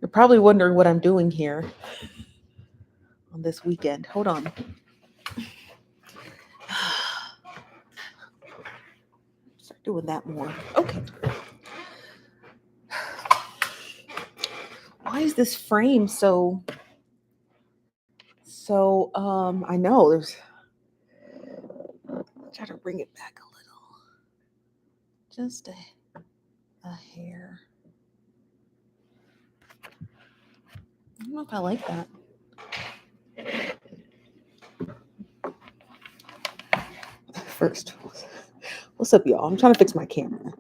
You're probably wondering what I'm doing here on this weekend. Hold on. Start doing that more. Okay. Why is this frame I know there's try to bring it back a little. Just a hair. I don't know if I like that. First, what's up, y'all? I'm trying to fix my camera.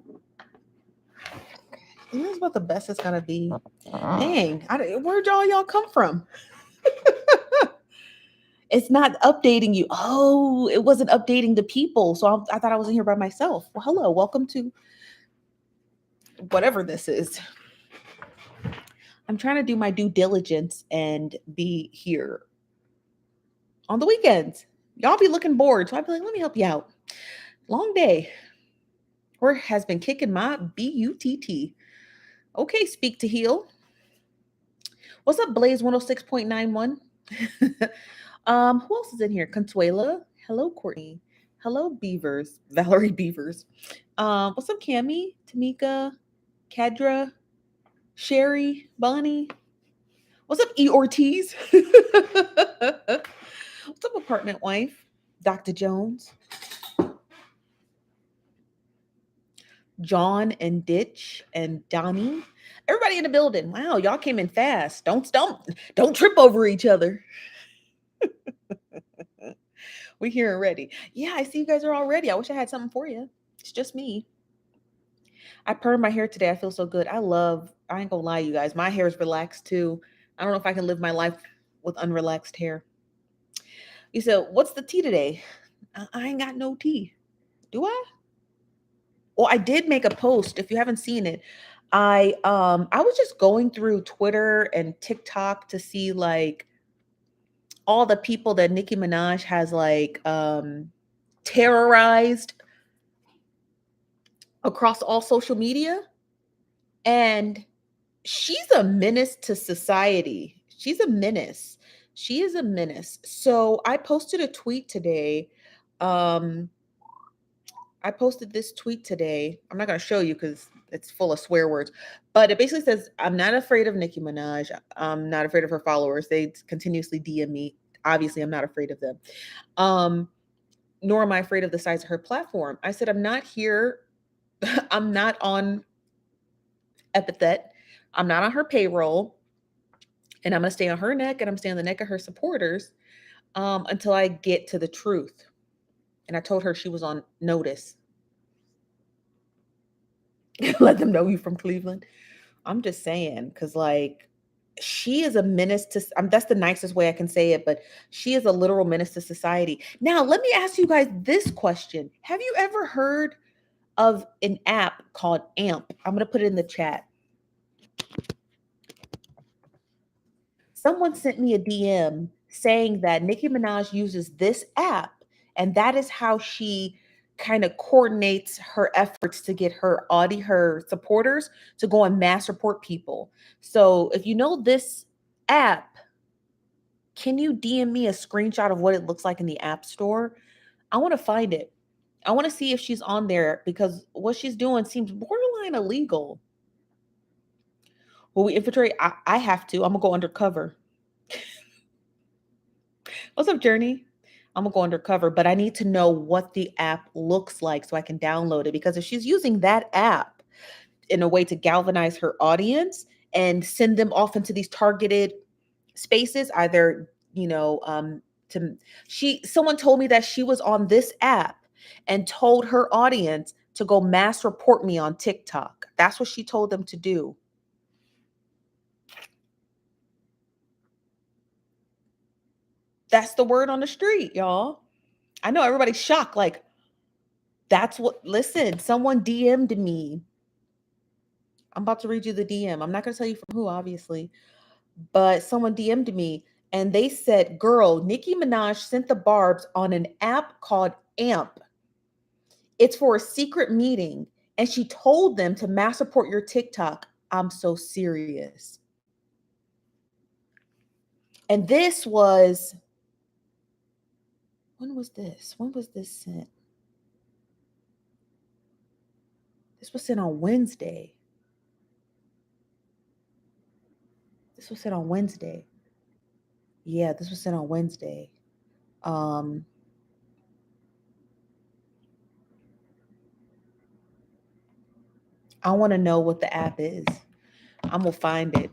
You know, it's about the best it's gonna be. Dang, where'd y'all come from? It's not updating you. Oh, it wasn't updating the people. So I thought I was in here by myself. Well, hello, welcome to whatever this is. I'm trying to do my due diligence and be here on the weekends. Y'all be looking bored. So I'd be like, let me help you out. Long day. Or has been kicking my butt. Okay, speak to heal. What's up, Blaze 106.91? Who else is in here? Consuela. Hello, Courtney. Hello, Beavers. Valerie Beavers. What's up, Cammy? Tamika, Kedra, Sherry, Bonnie. What's up, E. Ortiz? What's up, apartment wife? Dr. Jones. John and Ditch and Donnie. Everybody in the building. Wow, y'all came in fast. Don't trip over each other. We're here already. Yeah, I see you guys are all ready. I wish I had something for you. It's just me. I permed my hair today. I feel so good. I ain't gonna lie, you guys. My hair is relaxed too. I don't know if I can live my life with unrelaxed hair. You said, what's the tea today? I ain't got no tea. Do I? Well, I did make a post. If you haven't seen it, I was just going through Twitter and TikTok to see like all the people that Nicki Minaj has like terrorized across all social media. And she's a menace to society. She's a menace. She is a menace. So I posted a tweet today. I posted this tweet today. I'm not going to show you because it's full of swear words, but it basically says, I'm not afraid of Nicki Minaj. I'm not afraid of her followers. They continuously DM me. Obviously, I'm not afraid of them. Nor am I afraid of the size of her platform. I said, I'm not here. I'm not on epithet. I'm not on her payroll. And I'm going to stay on her neck and I'm staying on the neck of her supporters until I get to the truth. And I told her she was on notice. Let them know you from Cleveland. I'm just saying, because like she is a menace to, that's the nicest way I can say it, but she is a literal menace to society. Now, let me ask you guys this question. Have you ever heard of an app called AMP? I'm going to put it in the chat. Someone sent me a DM saying that Nicki Minaj uses this app, and that is how she kind of coordinates her efforts to get her supporters to go and mass report people. So if you know this app, can you DM me a screenshot of what it looks like in the app store? I want to find it. I want to see if she's on there because what she's doing seems borderline illegal. Will we infiltrate? I have to. I'm gonna go undercover. What's up, Journey? I'm gonna go undercover, but I need to know what the app looks like so I can download it. Because if she's using that app in a way to galvanize her audience and send them off into these targeted spaces, either someone told me that she was on this app and told her audience to go mass report me on TikTok. That's what she told them to do. That's the word on the street, y'all. I know everybody's shocked. Like, listen, someone DM'd me. I'm about to read you the DM. I'm not going to tell you from who, obviously, but someone DM'd me and they said, girl, Nicki Minaj sent the barbs on an app called AMP. It's for a secret meeting. And she told them to mass report your TikTok. I'm so serious. And this was, when was this? When was this sent? This was sent on Wednesday. This was sent on Wednesday. Yeah, this was sent on Wednesday. Um, I want to know what the app is. I'm gonna find it.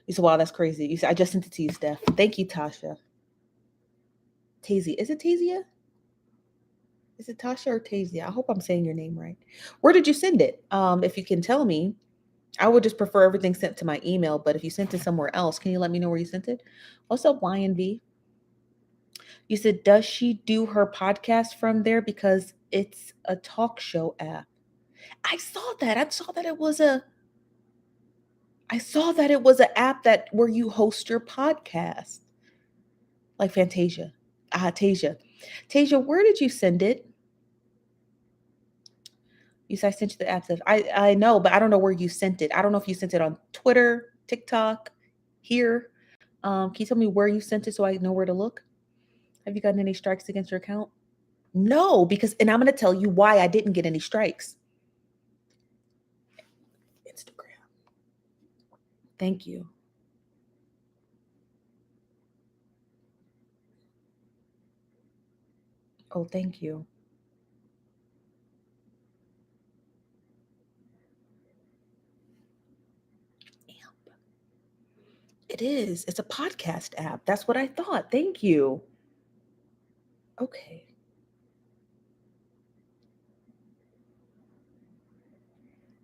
You said, "Wow, that's crazy." You said, "I just sent it to you, Steph." Thank you, Tasha. Tazia, is it Tazia? Is it Tasha or Tazia? I hope I'm saying your name right. Where did you send it? If you can tell me, I would just prefer everything sent to my email. But if you sent it somewhere else, can you let me know where you sent it? What's up, YNV? You said, does she do her podcast from there because it's a talk show app? I saw that. I saw that it was an app that where you host your podcast, like Fantasia. Tasia. Tasia, where did you send it? You said I sent you the app. I know, but I don't know where you sent it. I don't know if you sent it on Twitter, TikTok, here. Can you tell me where you sent it so I know where to look? Have you gotten any strikes against your account? No, because, and I'm going to tell you why I didn't get any strikes. Instagram. Thank you. Oh, thank you. Amp. It is. It's a podcast app. That's what I thought. Thank you. Okay.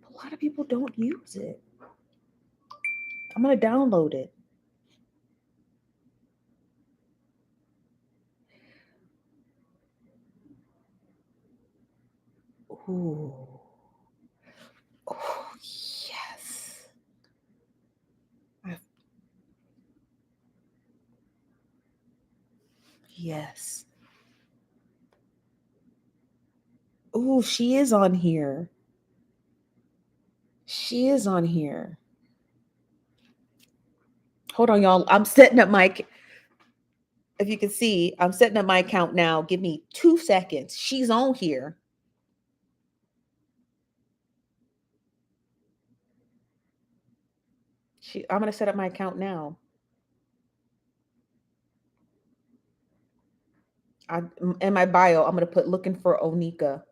A lot of people don't use it. I'm going to download it. Ooh. Oh, yes. I, yes. Ooh, she is on here. She is on here. Hold on, y'all. I'm setting up my, if you can see, I'm setting up my account now. Give me 2 seconds. She's on here. I'm going to set up my account now. In my bio, I'm going to put looking for Onika.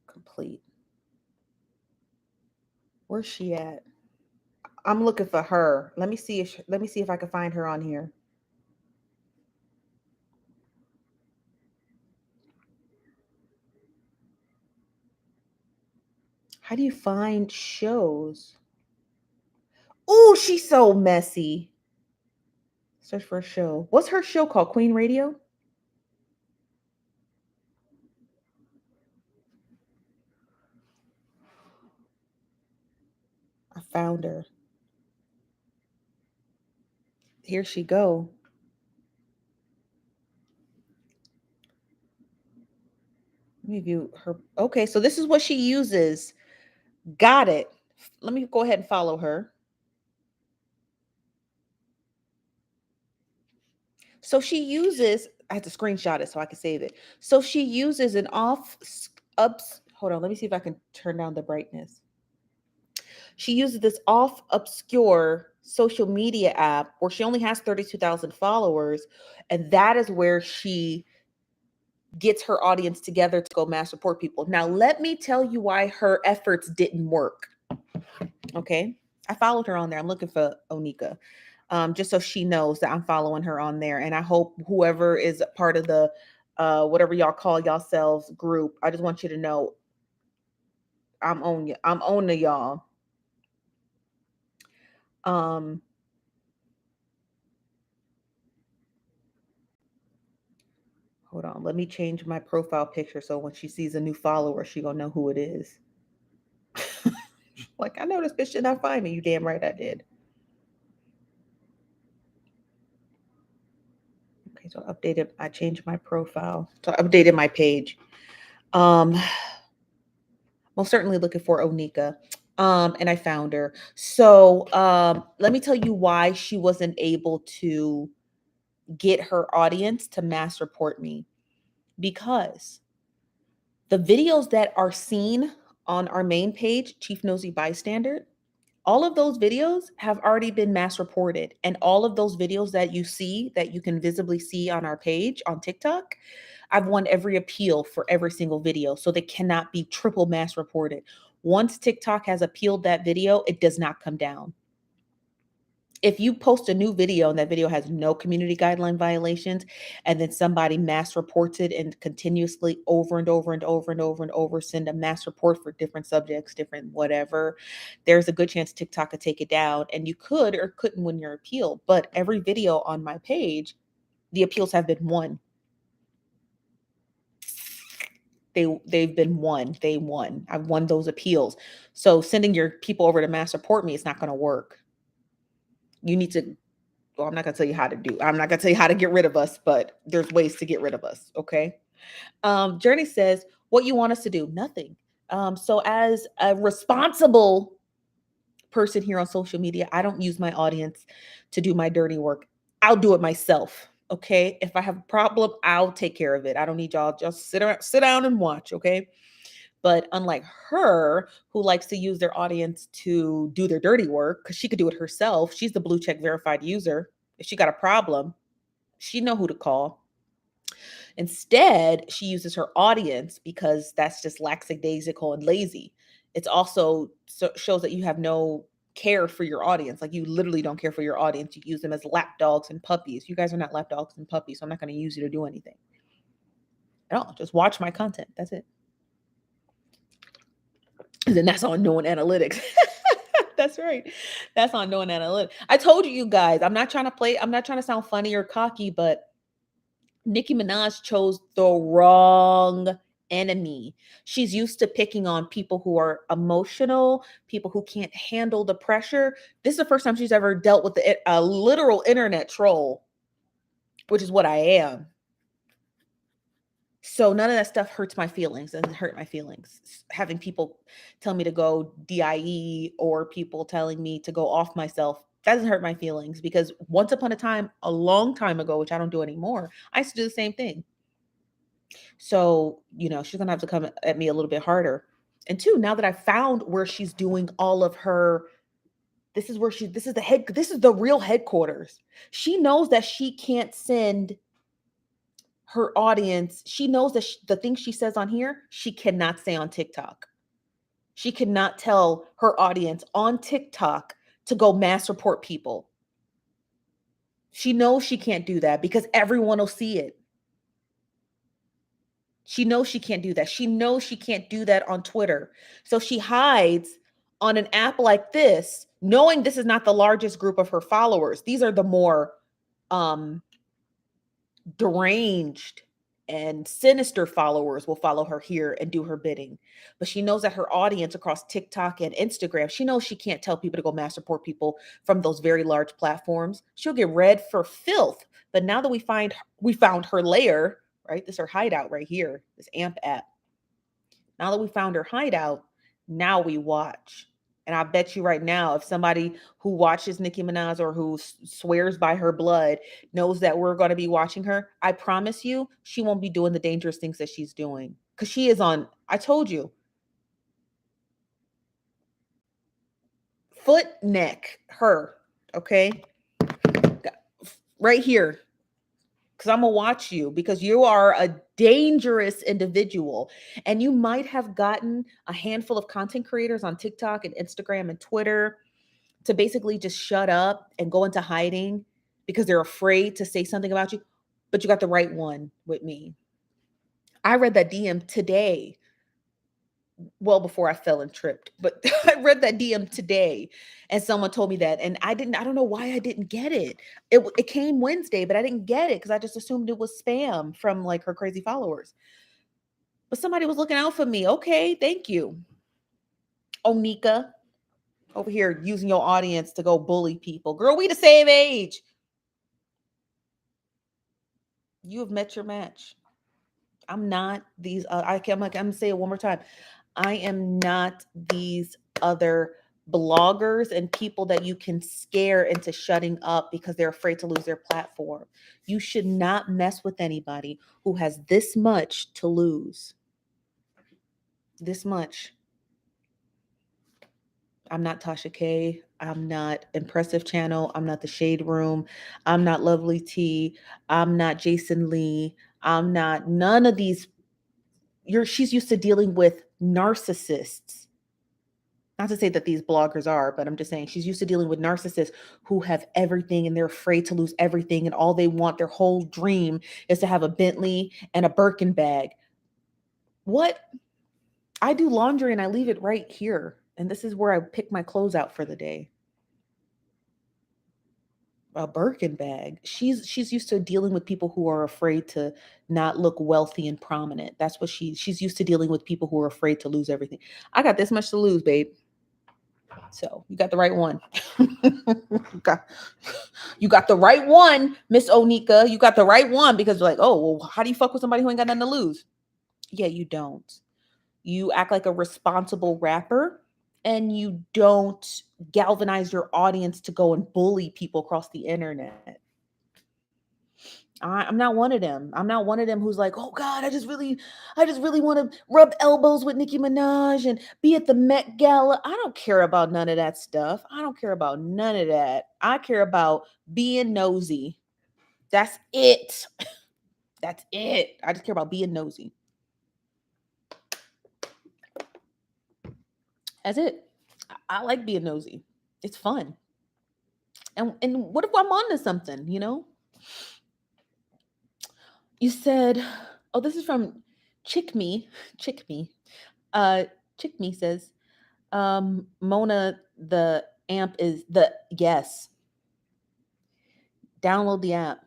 Complete. Where's she at? I'm looking for her. Let me see if I can find her on here. How do you find shows? Oh, she's so messy. Search for a show. What's her show called? Queen Radio? I found her. Here she go. Let me view her. Okay, so this is what she uses. Got it. Let me go ahead and follow her. So she uses, I have to screenshot it so I can save it. So she uses an hold on, let me see if I can turn down the brightness. She uses this off obscure social media app where she only has 32,000 followers. And that is where she gets her audience together to go mass support people. Now, let me tell you why her efforts didn't work. Okay. I followed her on there. I'm looking for Onika. Just so she knows that I'm following her on there. And I hope whoever is part of the whatever y'all call yourselves group, I just want you to know I'm on you. I'm on to y'all. Um, Hold on. Let me change my profile picture so when she sees a new follower, she gonna know who it is. Like, I know this bitch did not find me. You damn right I did. Okay, so I changed my profile. So I updated my page. Um, most certainly looking for Onika. And I found her. So let me tell you why she wasn't able to get her audience to mass report me. Because the videos that are seen on our main page, Chief Nosy Bystander, all of those videos have already been mass reported. And all of those videos that you see, that you can visibly see on our page on TikTok, I've won every appeal for every single video. So they cannot be triple mass reported. Once TikTok has appealed that video, it does not come down. If you post a new video and that video has no community guideline violations, and then somebody mass reports it and continuously over and over and over and over and over send a mass report for different subjects, different whatever, there's a good chance TikTok could take it down, and you could or couldn't win your appeal. But every video on my page, the appeals have been won. They've been won. They won. I've won those appeals. So sending your people over to mass report me is not going to work. You need to, well, I'm not going to tell you how to do. I'm not going to tell you how to get rid of us, but there's ways to get rid of us. Okay. Journey says, what you want us to do? Nothing. So as a responsible person here on social media, I don't use my audience to do my dirty work. I'll do it myself. Okay. If I have a problem, I'll take care of it. I don't need y'all just sit down and watch. Okay. But unlike her, who likes to use their audience to do their dirty work, because she could do it herself. She's the blue check verified user. If she got a problem, she know who to call. Instead, she uses her audience because that's just lackadaisical and lazy. It's also shows that you have no care for your audience. Like you literally don't care for your audience. You use them as lap dogs and puppies. You guys are not lap dogs and puppies, so I'm not going to use you to do anything at all. Just watch my content. That's it. And then that's on knowing analytics. That's right. That's on knowing analytics. I told you guys, I'm not trying to sound funny or cocky, but Nicki Minaj chose the wrong enemy. She's used to picking on people who are emotional, people who can't handle the pressure. This is the first time she's ever dealt with a literal internet troll, which is what I am. So none of that stuff hurts my feelings. Doesn't hurt my feelings. Having people tell me to go DIE or people telling me to go off myself, that doesn't hurt my feelings, because once upon a time, a long time ago, which I don't do anymore, I used to do the same thing. So, she's gonna have to come at me a little bit harder. And two, now that I found where she's doing all of her, this is the real headquarters. She knows that she can't send her audience. She knows that the things she says on here, she cannot say on TikTok. She cannot tell her audience on TikTok to go mass report people. She knows she can't do that because everyone will see it. She knows she can't do that. She knows she can't do that on Twitter. So she hides on an app like this, knowing this is not the largest group of her followers. These are the more deranged and sinister followers will follow her here and do her bidding. But she knows that her audience across TikTok and Instagram, she knows she can't tell people to go mass report people from those very large platforms. She'll get read for filth. But now that we found her lair, right? This is her hideout right here, this AMP app. Now that we found her hideout, now we watch. And I bet you right now, if somebody who watches Nicki Minaj or who swears by her blood knows that we're going to be watching her, I promise you, she won't be doing the dangerous things that she's doing. Because she is on, I told you, foot, neck, her, okay? Right here. Because I'm going to watch you, because you are a dangerous individual. And you might have gotten a handful of content creators on TikTok and Instagram and Twitter to basically just shut up and go into hiding because they're afraid to say something about you. But you got the right one with me. I read that DM today, well before I fell and tripped, but I read that DM today and someone told me that, and I don't know why I didn't get it. It came Wednesday, but I didn't get it because I just assumed it was spam from like her crazy followers. But somebody was looking out for me. Okay, thank you. Onika, over here using your audience to go bully people. Girl, we the same age. You have met your match. I'm not these. I'm gonna say it one more time. I am not these other bloggers and people that you can scare into shutting up because they're afraid to lose their platform. You should not mess with anybody who has this much to lose. This much. I'm not Tasha K. I'm not Impressive Channel. I'm not The Shade Room. I'm not Lovely T. I'm not Jason Lee. I'm not none of these. She's used to dealing with narcissists. Not to say that these bloggers are, but I'm just saying she's used to dealing with narcissists who have everything and they're afraid to lose everything. And all they want, their whole dream is to have a Bentley and a Birkin bag. What? I do laundry and I leave it right here. And this is where I pick my clothes out for the day. A Birkin bag. She's used to dealing with people who are afraid to not look wealthy and prominent. That's what she's used to dealing with people who are afraid to lose everything. I got this much to lose, babe. So you got the right one. you got the right one, Miss Onika. You got the right one because like, oh, well, how do you fuck with somebody who ain't got nothing to lose? Yeah, you don't. You act like a responsible rapper and you don't galvanize your audience to go and bully people across the internet. I'm not one of them. I'm not one of them who's like, oh God, I just really want to rub elbows with Nicki Minaj and be at the Met Gala. I don't care about none of that stuff. I don't care about none of that. I care about being nosy. That's it. That's it. I just care about being nosy. That's it. I like being nosy. It's fun. And what if I'm onto something, you know? You said, oh, this is from Chick Me. Chick Me. Uh Chick Me says, Mona, the amp is the yes. Download the app.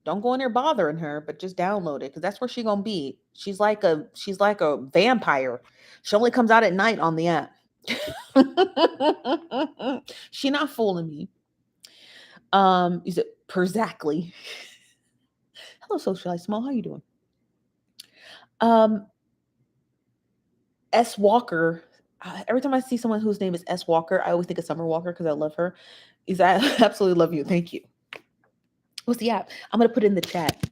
Don't go in there bothering her, but just download it because that's where she gonna be. She's like a vampire. She only comes out at night on the app. She not fooling me. Is it Perzactly? Hello, socialite small. How you doing? Um, S Walker. Every time I see someone whose name is S Walker, I always think of Summer Walker because I love her. Is I absolutely love you. Thank you. What's the app? I'm gonna put it in the chat.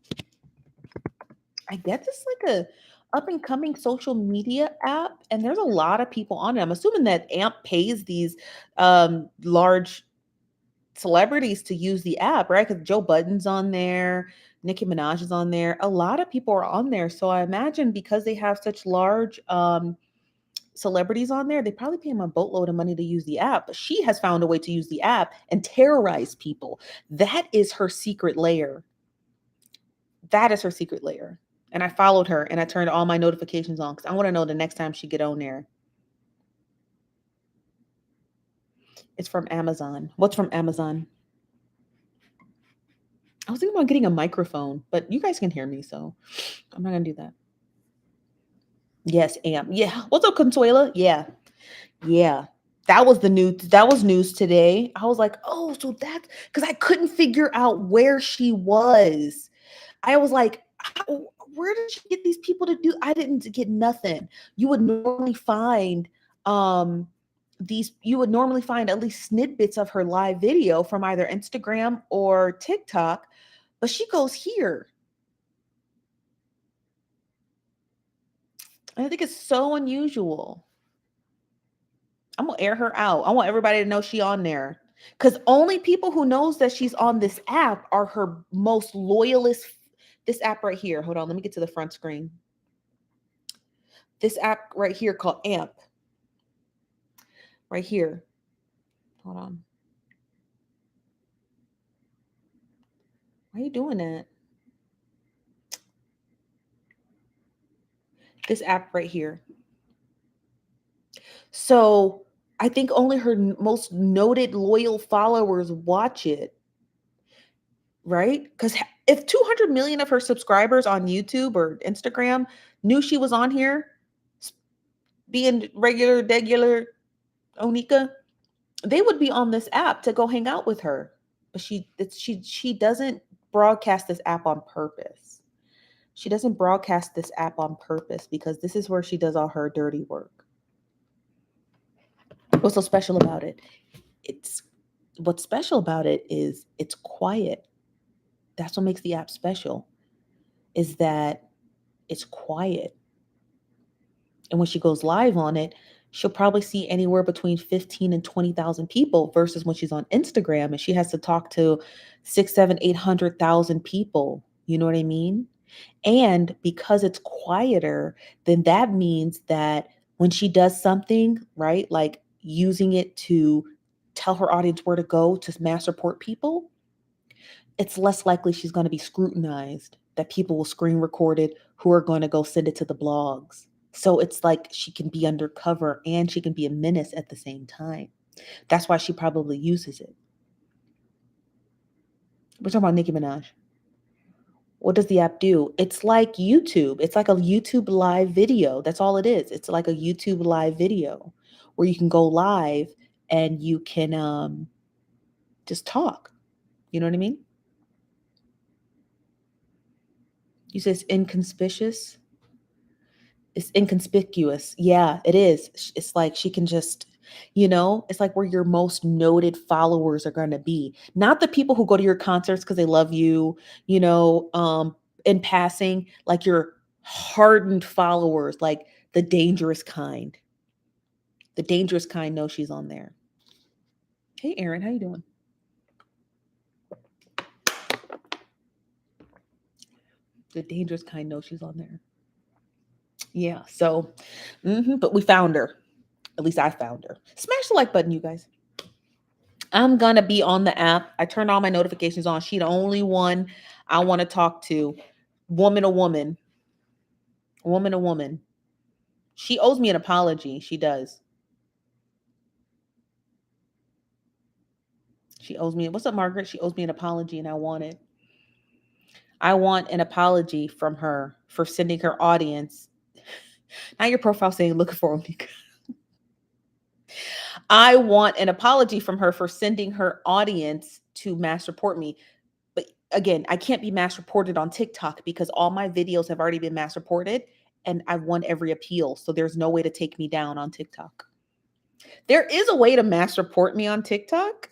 I guess it's like a up and coming social media app, and there's a lot of people on it. I'm assuming that AMP pays these large celebrities to use the app, right? Because Joe Budden's on there, Nicki Minaj is on there. A lot of people are on there, so I imagine because they have such large celebrities on there, they probably pay them a boatload of money to use the app. But she has found a way to use the app and terrorize people. That is her secret layer. That is her secret layer. And I followed her and I turned all my notifications on because I want to know the next time she get on there. It's from Amazon. What's from Amazon? I was thinking about getting a microphone, but you guys can hear me, so I'm not gonna do that. Yes, Am. Yeah. What's up, Consuela? Yeah. Yeah. That was the news. That was news today. I was like, oh, so that's because I couldn't figure out where she was. I was like, where did she get these people to do? I didn't get nothing. You would normally find you would normally find at least snippets of her live video from either Instagram or TikTok, but she goes here. I think it's so unusual. I'm gonna air her out. I want everybody to know she on there. Because only people who knows that she's on this app are her most loyalist. This app right here. Hold on, let me get to the front screen. This app right here called AMP. Right here. Hold on. Why are you doing that? This app right here. So I think only her most noted loyal followers watch it. Right? Because if 200 million of her subscribers on YouTube or Instagram knew she was on here, being regular Onika, they would be on this app to go hang out with her. But she doesn't broadcast this app on purpose. She doesn't broadcast this app on purpose because this is where she does all her dirty work. What's so special about it? It's what's special about it is it's quiet. That's what makes the app special, is that it's quiet. And when she goes live on it, she'll probably see anywhere between 15 and 20,000 people versus when she's on Instagram and she has to talk to 6, 7, 800,000 people. You know what I mean? And because it's quieter, then that means that when she does something, right, like using it to tell her audience where to go to mass report people, it's less likely she's going to be scrutinized, that people will screen record it who are going to go send it to the blogs. So it's like she can be undercover and she can be a menace at the same time. That's why she probably uses it. We're talking about Nicki Minaj. What does the app do? It's like YouTube. It's like a YouTube live video. That's all it is. It's like a YouTube live video where you can go live and you can just talk. You know what I mean? You say it's inconspicuous. It's inconspicuous. Yeah, it is. It's like she can just, it's like where your most noted followers are going to be. Not the people who go to your concerts because they love you, in passing, like your hardened followers, like the dangerous kind. The dangerous kind know she's on there. Hey, Aaron, how you doing? The dangerous kind know she's on there. Yeah, so, but we found her. At least I found her. Smash the like button, you guys. I'm going to be on the app. I turned all my notifications on. She the only one I want to talk to. Woman to woman. Woman to woman. She owes me an apology. She does. She owes me. What's up, Margaret? She owes me an apology and I want it. I want an apology from her for sending her audience. Now your profile saying looking for Onika. I want an apology from her for sending her audience to mass report me. But again, I can't be mass reported on TikTok because all my videos have already been mass reported and I've won every appeal. So there's no way to take me down on TikTok. There is a way to mass report me on TikTok.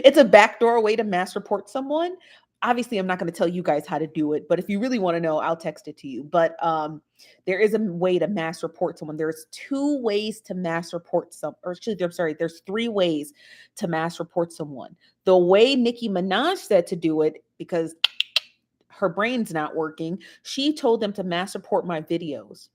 It's a backdoor way to mass report someone. Obviously, I'm not going to tell you guys how to do it, but if you really want to know, I'll text it to you. But there is a way to mass report someone. There's 2 ways to mass report there's 3 ways to mass report someone. The way Nicki Minaj said to do it, because her brain's not working, she told them to mass report my videos.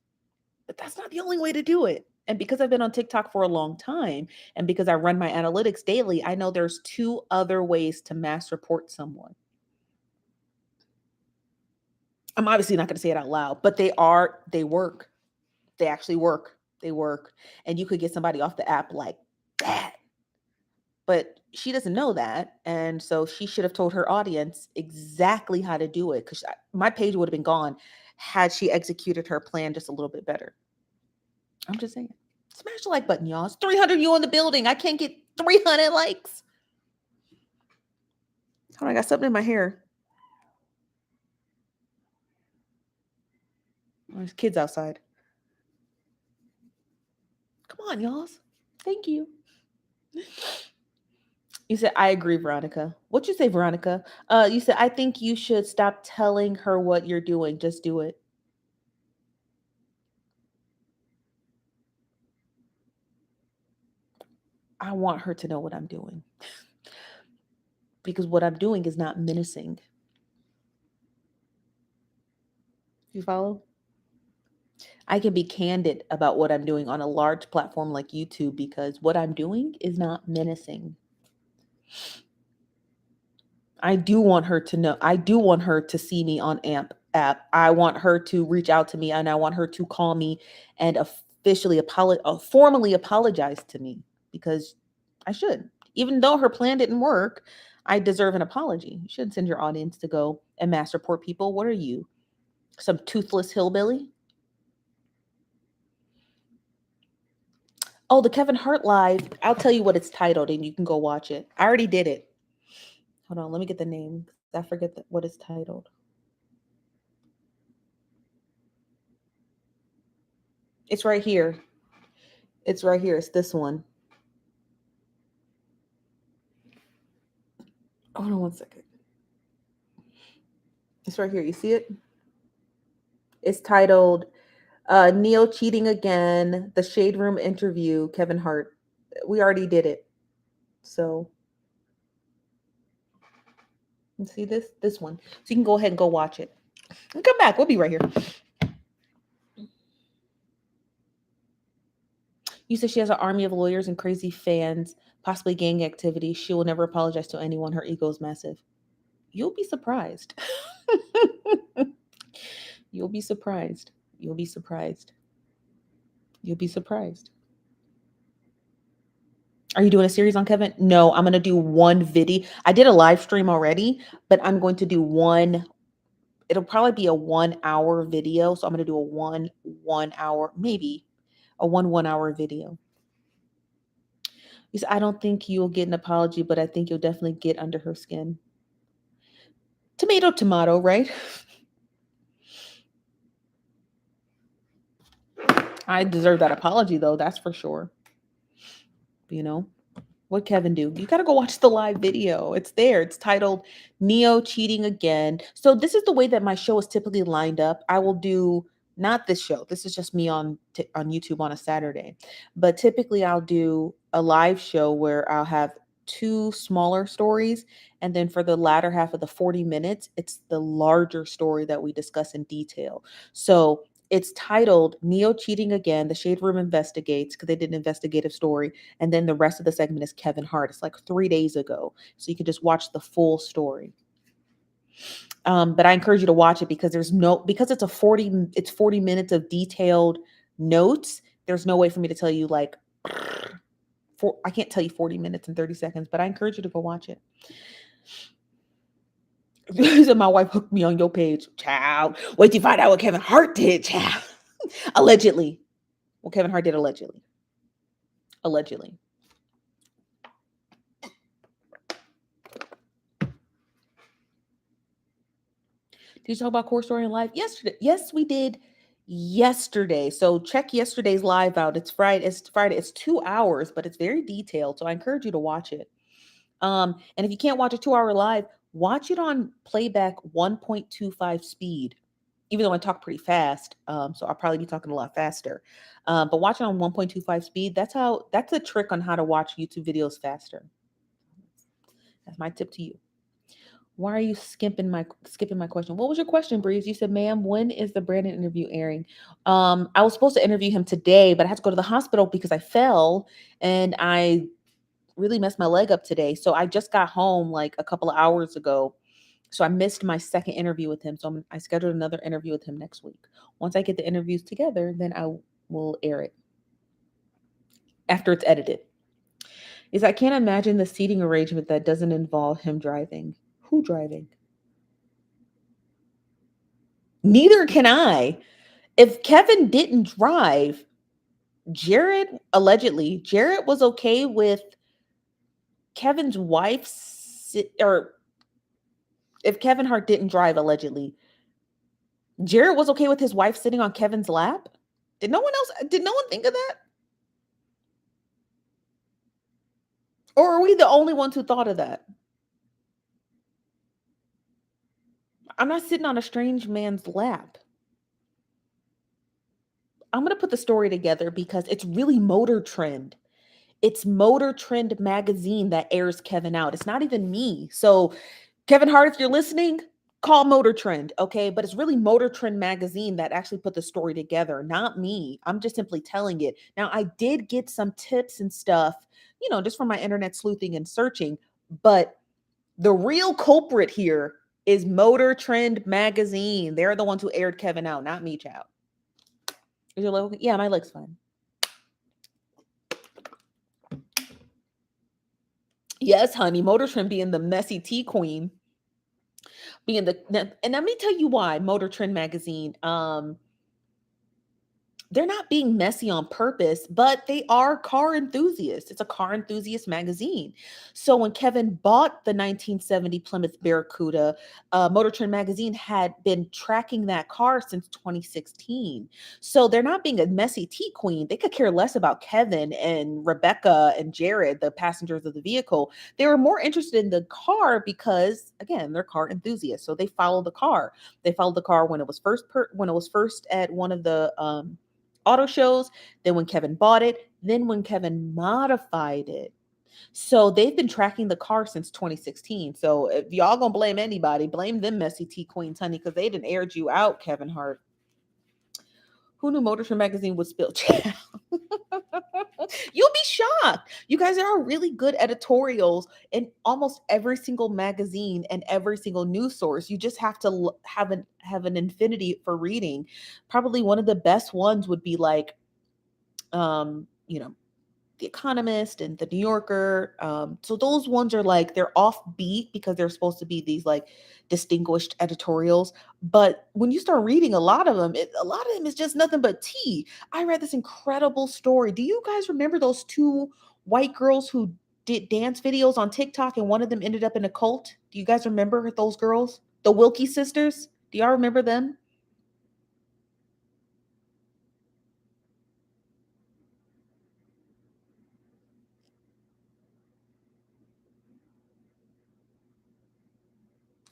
But that's not the only way to do it. And because I've been on TikTok for a long time, and because I run my analytics daily, I know there's 2 other ways to mass report someone. I'm obviously not going to say it out loud, but they work. They actually work. They work. And you could get somebody off the app like that. But she doesn't know that. And so she should have told her audience exactly how to do it, because my page would have been gone had she executed her plan just a little bit better. I'm just saying. Smash the like button, y'all. It's 300 you in the building. I can't get 300 likes. Oh, I got something in my hair. Oh, there's kids outside. Come on, y'all. Thank you. You said, I agree, Veronica. What'd you say, Veronica? You said, I think you should stop telling her what you're doing. Just do it. I want her to know what I'm doing. Because what I'm doing is not menacing. You follow? I can be candid about what I'm doing on a large platform like YouTube because what I'm doing is not menacing. I do want her to know. I do want her to see me on AMP app. I want her to reach out to me and I want her to call me and formally apologize to me, because I should. Even though her plan didn't work, I deserve an apology. You shouldn't send your audience to go and mass report people. What are you? Some toothless hillbilly? Oh, the Kevin Hart live. I'll tell you what it's titled and you can go watch it. I already did it. Hold on, let me get the name. I forget what it's titled. It's right here. It's right here. It's this one. Hold on one second. It's right here. You see it? It's titled Neil Cheating Again, The Shade Room Interview, Kevin Hart. We already did it. So you see this? This one. So you can go ahead and go watch it. And come back. We'll be right here. You said she has an army of lawyers and crazy fans, possibly gang activity. She will never apologize to anyone. Her ego is massive. You'll be surprised. You'll be surprised. You'll be surprised. You'll be surprised. Are you doing a series on Kevin? No, I'm going to do one video. I did a live stream already, but I'm going to do one. It'll probably be a 1 hour video. So I'm going to do a one hour, maybe a 1 hour video. He said, I don't think you'll get an apology, but I think you'll definitely get under her skin. Tomato, tomato, right? I deserve that apology, though. That's for sure. You know? What Kevin do? You got to go watch the live video. It's there. It's titled Neo Cheating Again. So this is the way that my show is typically lined up. I will do not this show. This is just me on YouTube on a Saturday. But typically I'll do a live show where I'll have two smaller stories, and then for the latter half of the 40 minutes, it's the larger story that we discuss in detail. So it's titled Neo Cheating Again, The Shade Room Investigates, because they did an investigative story. And then the rest of the segment is Kevin Hart. It's like 3 days ago. So you can just watch the full story. But I encourage you to watch it because because it's 40 minutes of detailed notes. There's no way for me to tell you I can't tell you 40 minutes and 30 seconds, but I encourage you to go watch it. So my wife hooked me on your page. Child. Wait till you find out what Kevin Hart did, child. Allegedly. Well, Kevin Hart did allegedly. Allegedly. Did you talk about Core Story in Live yesterday? Yes, we did yesterday. So check yesterday's live out. It's Friday. It's 2 hours, but it's very detailed. So I encourage you to watch it. And if you can't watch a 2 hour live, watch it on playback 1.25 speed. Even though I talk pretty fast, so I'll probably be talking a lot faster. But watch it on 1.25 speed. That's a trick on how to watch YouTube videos faster. That's my tip to you. Why are you skipping my question? What was your question, Breeze? You said, ma'am, when is the Brandon interview airing? I was supposed to interview him today, but I had to go to the hospital because I fell and I really messed my leg up today. So I just got home like a couple of hours ago. So I missed my second interview with him. So I scheduled another interview with him next week. Once I get the interviews together, then I will air it after it's edited. I can't imagine the seating arrangement that doesn't involve him driving. Who driving? Neither can I. If Kevin didn't drive, Jared was okay with Kevin's wife, or if Kevin Hart didn't drive, allegedly, Jared was okay with his wife sitting on Kevin's lap. Did no one think of that? Or are we the only ones who thought of that? I'm not sitting on a strange man's lap. I'm going to put the story together because it's really Motor Trend. It's Motor Trend magazine that airs Kevin out. It's not even me. So, Kevin Hart, if you're listening, call Motor Trend, okay? But it's really Motor Trend magazine that actually put the story together, not me. I'm just simply telling it. Now, I did get some tips and stuff, just from my internet sleuthing and searching, but the real culprit here is Motor Trend magazine. They're the ones who aired Kevin out, not me, child. Is your leg okay? Yeah, my leg's fine. Yes, honey. Motor Trend being the messy tea queen. And let me tell you why Motor Trend magazine. they're not being messy on purpose, but they are car enthusiasts. It's a car enthusiast magazine. So when Kevin bought the 1970 Plymouth Barracuda, Motor Trend magazine had been tracking that car since 2016. So they're not being a messy tea queen. They could care less about Kevin and Rebecca and Jared, the passengers of the vehicle. They were more interested in the car because, again, they're car enthusiasts. So they follow the car. They followed the car when it was when it was first at one of the auto shows, then when Kevin bought it, then when Kevin modified it. So they've been tracking the car since 2016. So if y'all gonna blame anybody, blame them messy T queens, honey, because they didn't aired you out, Kevin Hart. Who knew Motor Trend magazine would spill? You'll be shocked. You guys, there are really good editorials in almost every single magazine and every single news source. You just have to have an infinity for reading. Probably one of the best ones would be like, you know, the Economist and the New Yorker. So those ones are like, they're offbeat because they're supposed to be these like distinguished editorials. But when you start reading a lot of them, a lot of them is just nothing but tea. I read this incredible story. Do you guys remember those two white girls who did dance videos on TikTok and one of them ended up in a cult? Do you guys remember those girls? The Wilkie sisters? Do y'all remember them?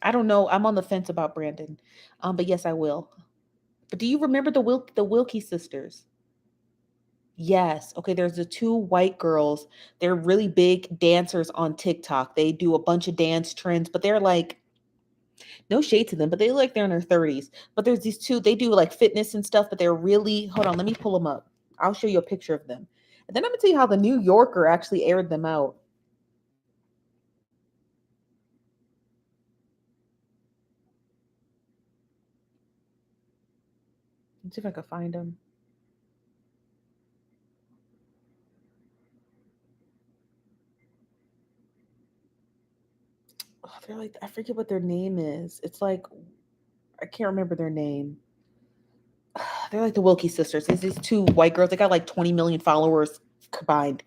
I don't know. I'm on the fence about Brandon. But yes, I will. But do you remember the Wilkie sisters? Yes. Okay, there's the two white girls. They're really big dancers on TikTok. They do a bunch of dance trends, but they're like no shade to them, but they look like they're in their 30s. But there's these two, they do like fitness and stuff, but they're really, hold on, let me pull them up. I'll show you a picture of them. And then I'm gonna tell you how the New Yorker actually aired them out. Let's see if I can find them. Oh, they're like, I forget what their name is. It's like I can't remember their name. They're like the Wilkie sisters. There's these two white girls. They got like 20 million followers combined.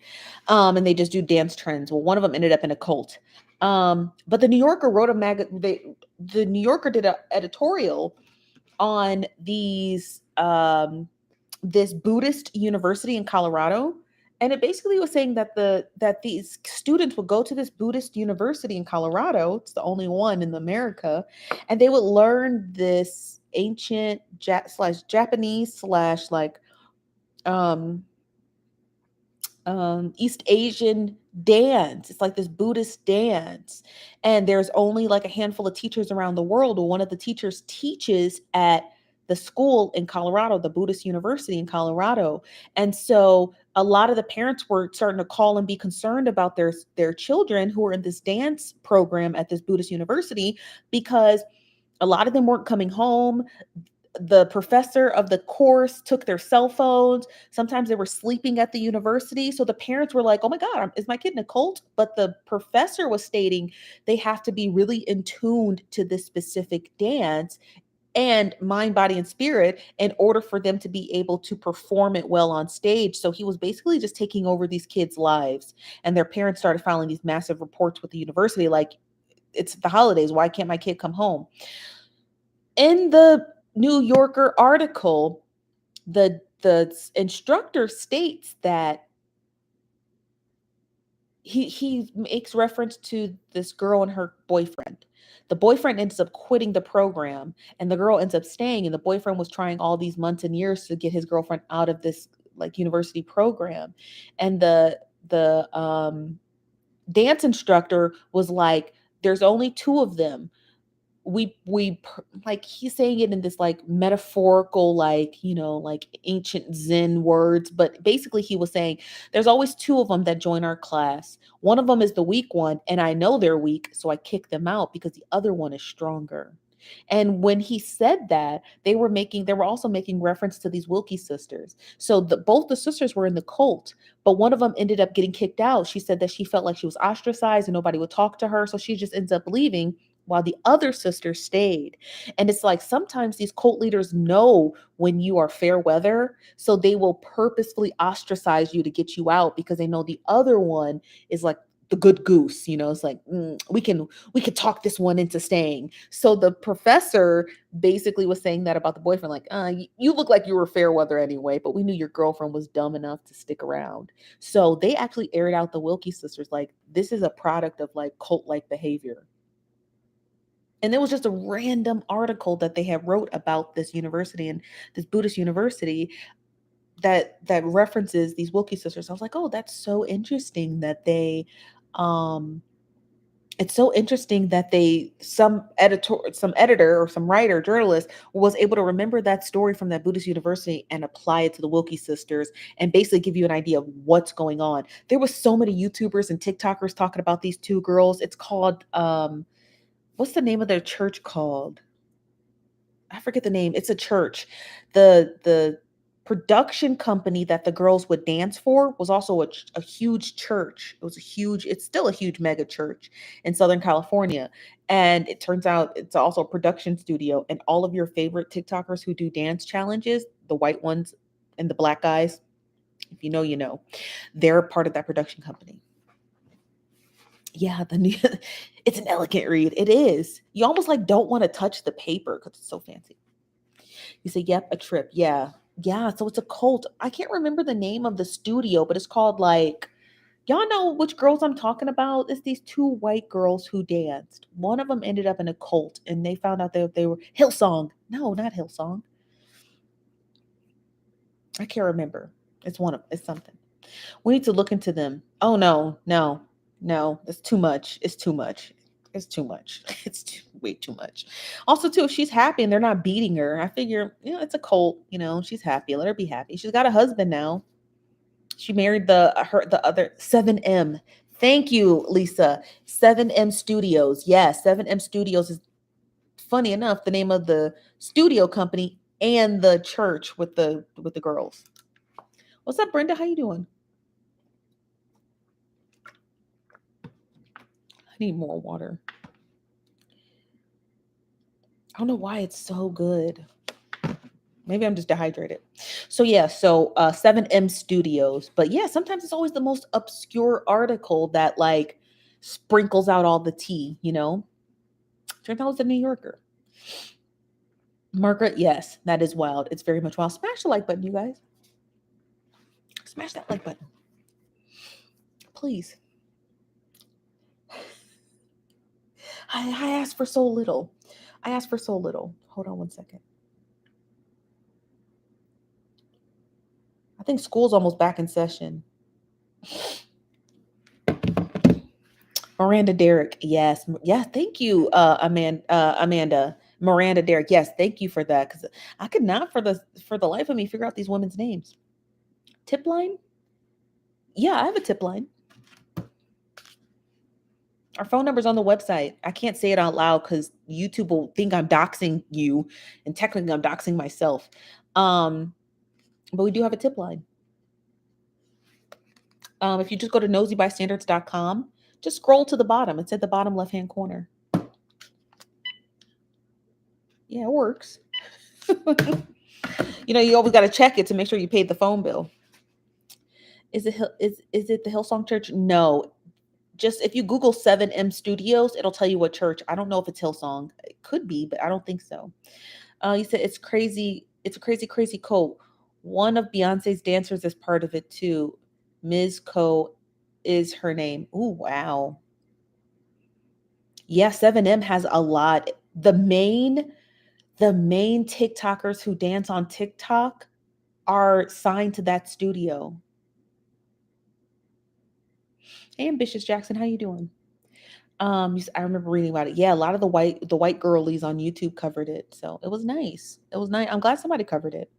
And they just do dance trends. Well, one of them ended up in a cult. But the New Yorker wrote a the New Yorker did an editorial on this Buddhist university in Colorado. And it basically was saying that these students would go to this Buddhist university in Colorado. It's the only one in America, and they would learn this ancient slash Japanese slash like um East Asian dance. It's like this Buddhist dance. And there's only like a handful of teachers around the world. One of the teachers teaches at the school in Colorado, the Buddhist University in Colorado. And so a lot of the parents were starting to call and be concerned about their children who are in this dance program at this Buddhist university because a lot of them weren't coming home. The professor of the course took their cell phones. Sometimes they were sleeping at the university. So the parents were like, oh my God, is my kid in a cult? But the professor was stating they have to be really in tuned to this specific dance and mind, body, and spirit in order for them to be able to perform it well on stage. So he was basically just taking over these kids' lives. And their parents started filing these massive reports with the university like, it's the holidays. Why can't my kid come home? In the New Yorker article, the instructor states that he makes reference to this girl and her boyfriend. The boyfriend ends up quitting the program and the girl ends up staying, and the boyfriend was trying all these months and years to get his girlfriend out of this like university program. And the dance instructor was like, there's only two of them. Like he's saying it in this like metaphorical like like ancient zen words, but basically he was saying there's always two of them that join our class. One of them is the weak one and I know they're weak, so I kick them out because the other one is stronger. And when he said that, they were also making reference to these Wilkie sisters. So both the sisters were in the cult, but one of them ended up getting kicked out. She said that she felt like she was ostracized and nobody would talk to her, so she just ends up leaving. while the other sister stayed. And it's like sometimes these cult leaders know when you are fair weather, so they will purposefully ostracize you to get you out because they know the other one is like the good goose. It's like, we can talk this one into staying. So the professor basically was saying that about the boyfriend, like, you look like you were fair weather anyway, but we knew your girlfriend was dumb enough to stick around. So they actually aired out the Wilkie sisters, like, this is a product of like cult like behavior. And it was just a random article that they had wrote about this university, and this Buddhist university that references these Wilkie sisters. I was like, oh, that's so interesting that they um it's so interesting that some editor or some writer, journalist was able to remember that story from that Buddhist university and apply it to the Wilkie sisters and basically give you an idea of what's going on. There was so many YouTubers and TikTokers talking about these two girls. It's called what's the name of their church called? I forget the name. It's a church. The production company that the girls would dance for was also a huge church. It's still a huge mega church in Southern California. And it turns out it's also a production studio. And all of your favorite TikTokers who do dance challenges, the white ones and the black guys, if you know, you know, they're part of that production company. Yeah, it's an elegant read. It is. You almost like don't want to touch the paper because it's so fancy. You say, yep, a trip. Yeah. Yeah. So it's a cult. I can't remember the name of the studio, but it's called like, y'all know which girls I'm talking about? It's these two white girls who danced. One of them ended up in a cult and they found out that they were Hillsong. No, not Hillsong. I can't remember. It's something. We need to look into them. Oh no, no, no. It's too much. It's too much. It's too much. Way too much. Also, too, if she's happy and they're not beating her, I figure, it's a cult. She's happy. Let her be happy. She's got a husband now. She married the other 7M. Thank you, Lisa. 7M Studios. Yes, 7M Studios is, funny enough, the name of the studio company and the church with the girls. What's up, Brenda? How you doing? I need more water. I don't know why it's so good. Maybe I'm just dehydrated. So yeah, 7M Studios. But yeah, sometimes it's always the most obscure article that like sprinkles out all the tea. Turns out it's a New Yorker. Margaret, yes, that is wild. It's very much wild. Smash the like button, you guys. Smash that like button. Please. I asked for so little. I asked for so little. Hold on one second. I think school's almost back in session. Miranda Derrick, yes, yeah. Thank you, Amanda. Miranda Derrick, yes. Thank you for that because I could not for the life of me figure out these women's names. Tip line? Yeah, I have a tip line. Our phone number's on the website. I can't say it out loud because YouTube will think I'm doxing you, and technically I'm doxing myself. But we do have a tip line. If you just go to nosybystandards.com, just scroll to the bottom. It's at the bottom left-hand corner. Yeah, it works. You always got to check it to make sure you paid the phone bill. Is it the Hillsong Church? No. Just if you Google 7M Studios, it'll tell you what church. I don't know if it's Hillsong. It could be, but I don't think so. You said it's crazy. It's a crazy, crazy cult. One of Beyonce's dancers is part of it too. Ms. Co is her name. Ooh, wow. Yeah, 7M has a lot. The main TikTokers who dance on TikTok are signed to that studio. Hey, Ambitious Jackson, how you doing? I remember reading about it. Yeah, a lot of the white girlies on YouTube covered it, so it was nice. It was nice. I'm glad somebody covered it.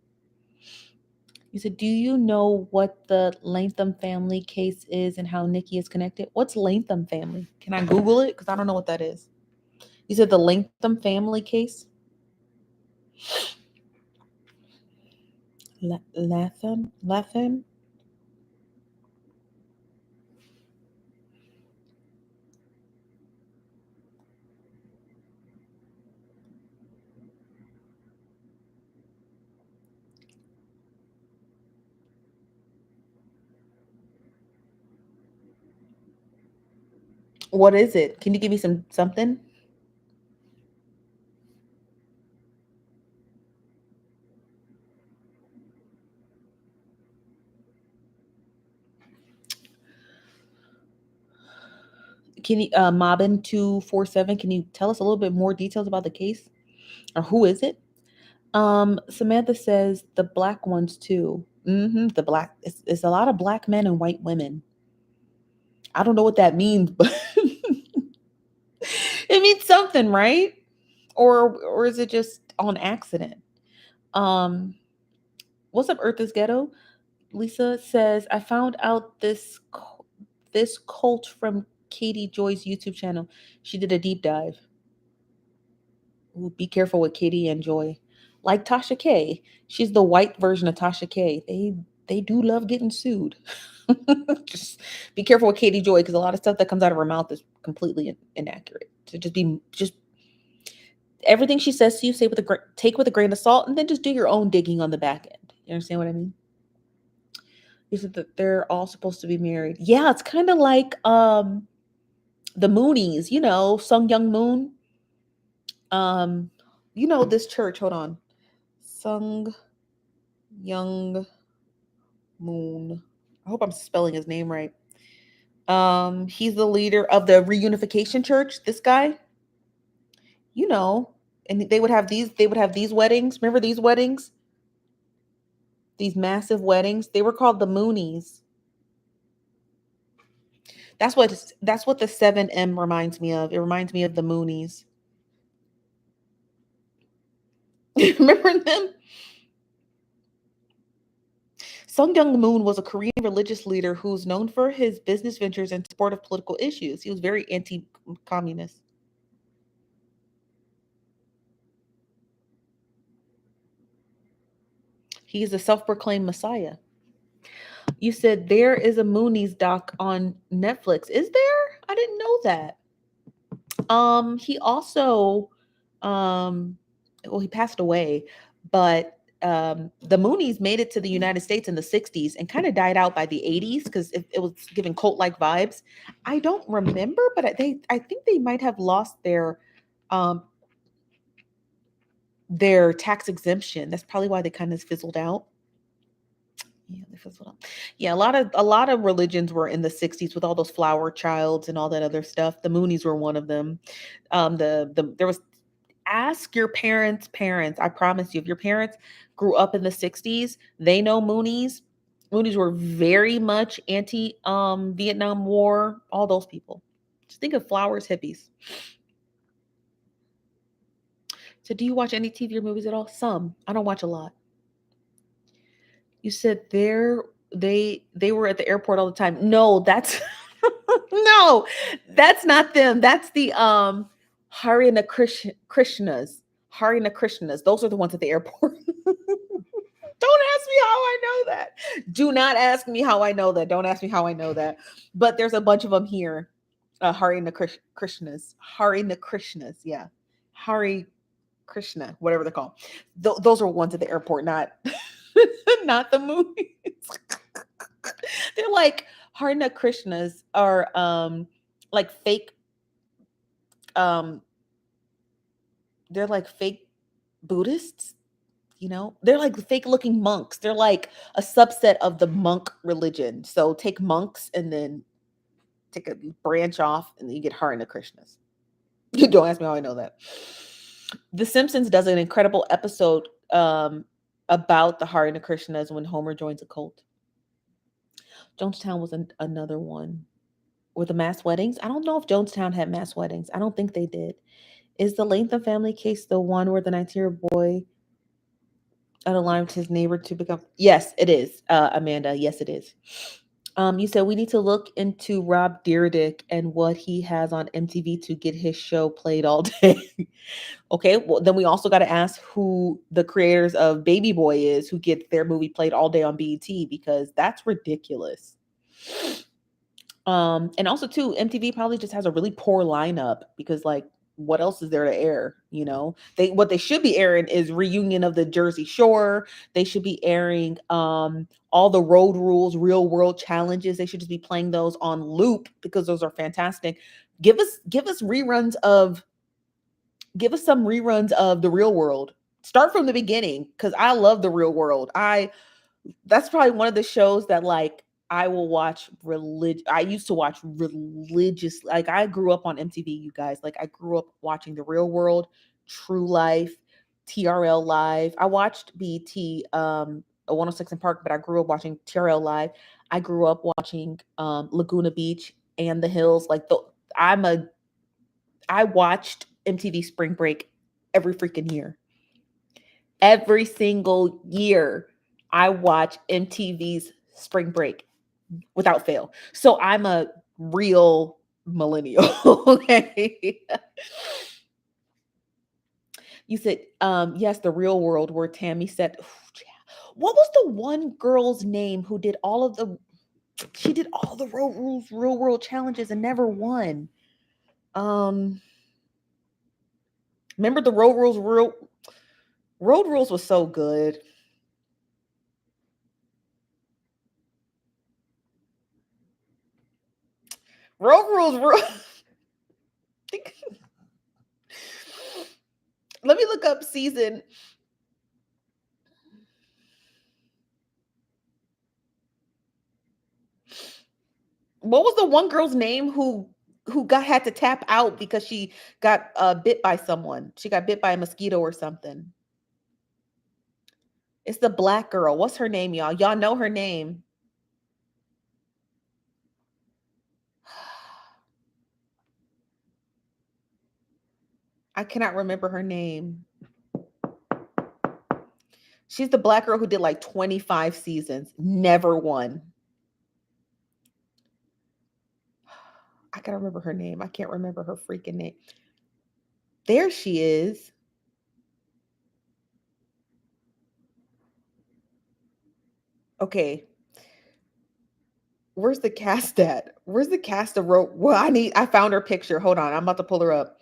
You said, "Do you know what the Latham family case is and how Nikki is connected?" What's Latham family? Can I Google it? Because I don't know what that is. You said the Latham family case. Latham. What is it? Can you give me something? Can you Mobbin 247? Can you tell us a little bit more details about the case? Or who is it? Samantha says the black ones too. The black it's a lot of black men and white women. I don't know what that means, but it means something, right? Or is it just on accident? Um, what's up, Earth is Ghetto? Lisa says I found out this cult from Katie Joy's YouTube channel. She did a deep dive. Ooh, be careful with Katie and Joy. Like Tasha K. She's the white version of Tasha K. They do love getting sued. Just be careful with Katie Joy because a lot of stuff that comes out of her mouth is completely inaccurate. So just everything she says to you, say take with a grain of salt, and then just do your own digging on the back end. You understand what I mean? You said that they're all supposed to be married. Yeah, it's kind of like the Moonies. Sung Young Moon. Um, this church. Hold on, Sung Young Moon. I hope I'm spelling his name right. He's the leader of the Reunification Church. This guy, you know, and they would have these weddings. Remember these weddings? These massive weddings. They were called the Moonies. That's what the 7M reminds me of. It reminds me of the Moonies. Remember them? Sung Young Moon was a Korean religious leader who's known for his business ventures and support of political issues. He was very anti-communist. He is a self-proclaimed messiah. You said there is a Moonies doc on Netflix. Is there? I didn't know that. He also, um, well, he passed away, but the Moonies made it to the United States in the 60s and kind of died out by the 80s because it was giving cult-like vibes. I don't remember, but I think they might have lost um, their tax exemption. That's probably why they kind of fizzled out. Yeah, they fizzled out. Yeah, a lot of religions were in the 60s with all those flower childs and all that other stuff. The Moonies were one of them. There was ask your parents. I promise you, if your parents grew up in the 60s, they know Moonies. Moonies were very much anti Vietnam War, all those people. Just think of flowers, hippies. So do you watch any TV or movies at all? Some. I don't watch a lot. You said they were at the airport all the time. No, that's no, that's not them. That's the Harina Krishnas. Harina Krishnas. Those are the ones at the airport. Don't ask me how I know that. Do not ask me how I know that. Don't ask me how I know that. But there's a bunch of them here. Harina Krishnas. Harina Krishnas. Yeah. Hari Krishna, whatever they're called. Those are ones at the airport, not not the movies. They're like Harna Krishnas are like fake um they're like fake Buddhists, They're like fake looking monks. They're like a subset of the monk religion. So take monks and then take a branch off and then you get Harna Krishnas. Don't ask me how I know that. The Simpsons does an incredible episode about the Harna Krishnas when Homer joins a cult. Jonestown was another one with the mass weddings. I don't know if Jonestown had mass weddings. I don't think they did. Is the Latham family case the one where the 19-year-old boy unaligned his neighbor to become? Yes, it is, Amanda. Yes, it is. You said we need to look into Rob Dyrdek and what he has on MTV to get his show played all day. Okay, well then we also got to ask who the creators of Baby Boy is, who get their movie played all day on BET because that's ridiculous. And also too, MTV probably just has a really poor lineup because like what else is there to air? What they should be airing is Reunion of the Jersey Shore. They should be airing all the Road Rules, Real World Challenges. They should just be playing those on loop because those are fantastic. Give us reruns of give us some reruns of the real world. Start from the beginning because I love the real world. I That's probably one of the shows that like I will watch I used to watch religious. Like I grew up on MTV, you guys. Like I grew up watching The Real World, True Life, TRL Live. I watched BT 106 in Park, but I grew up watching TRL Live. I grew up watching Laguna Beach and The Hills. I'm a I watched MTV Spring Break every freaking year. Every single year, I watch MTV's Spring Break without fail. So I'm a real millennial. Okay. You said, yes, the real world where Tammy said, what was the one girl's name who did she did all the road rules, real world challenges and never won? Um, Remember the road rules was so good. Road rules, let me look up season. What was the one girl's name who got had to tap out because she got bit by someone? She got bit by a mosquito or something. It's the black girl. What's her name, y'all? Y'all know her name. I cannot remember her name. She's the black girl who did like 25 seasons, never won. I gotta remember her name. I can't remember her freaking name. There she is. Okay. Where's the cast at? Where's the cast of Road? Well, I found her picture. Hold on. I'm about to pull her up.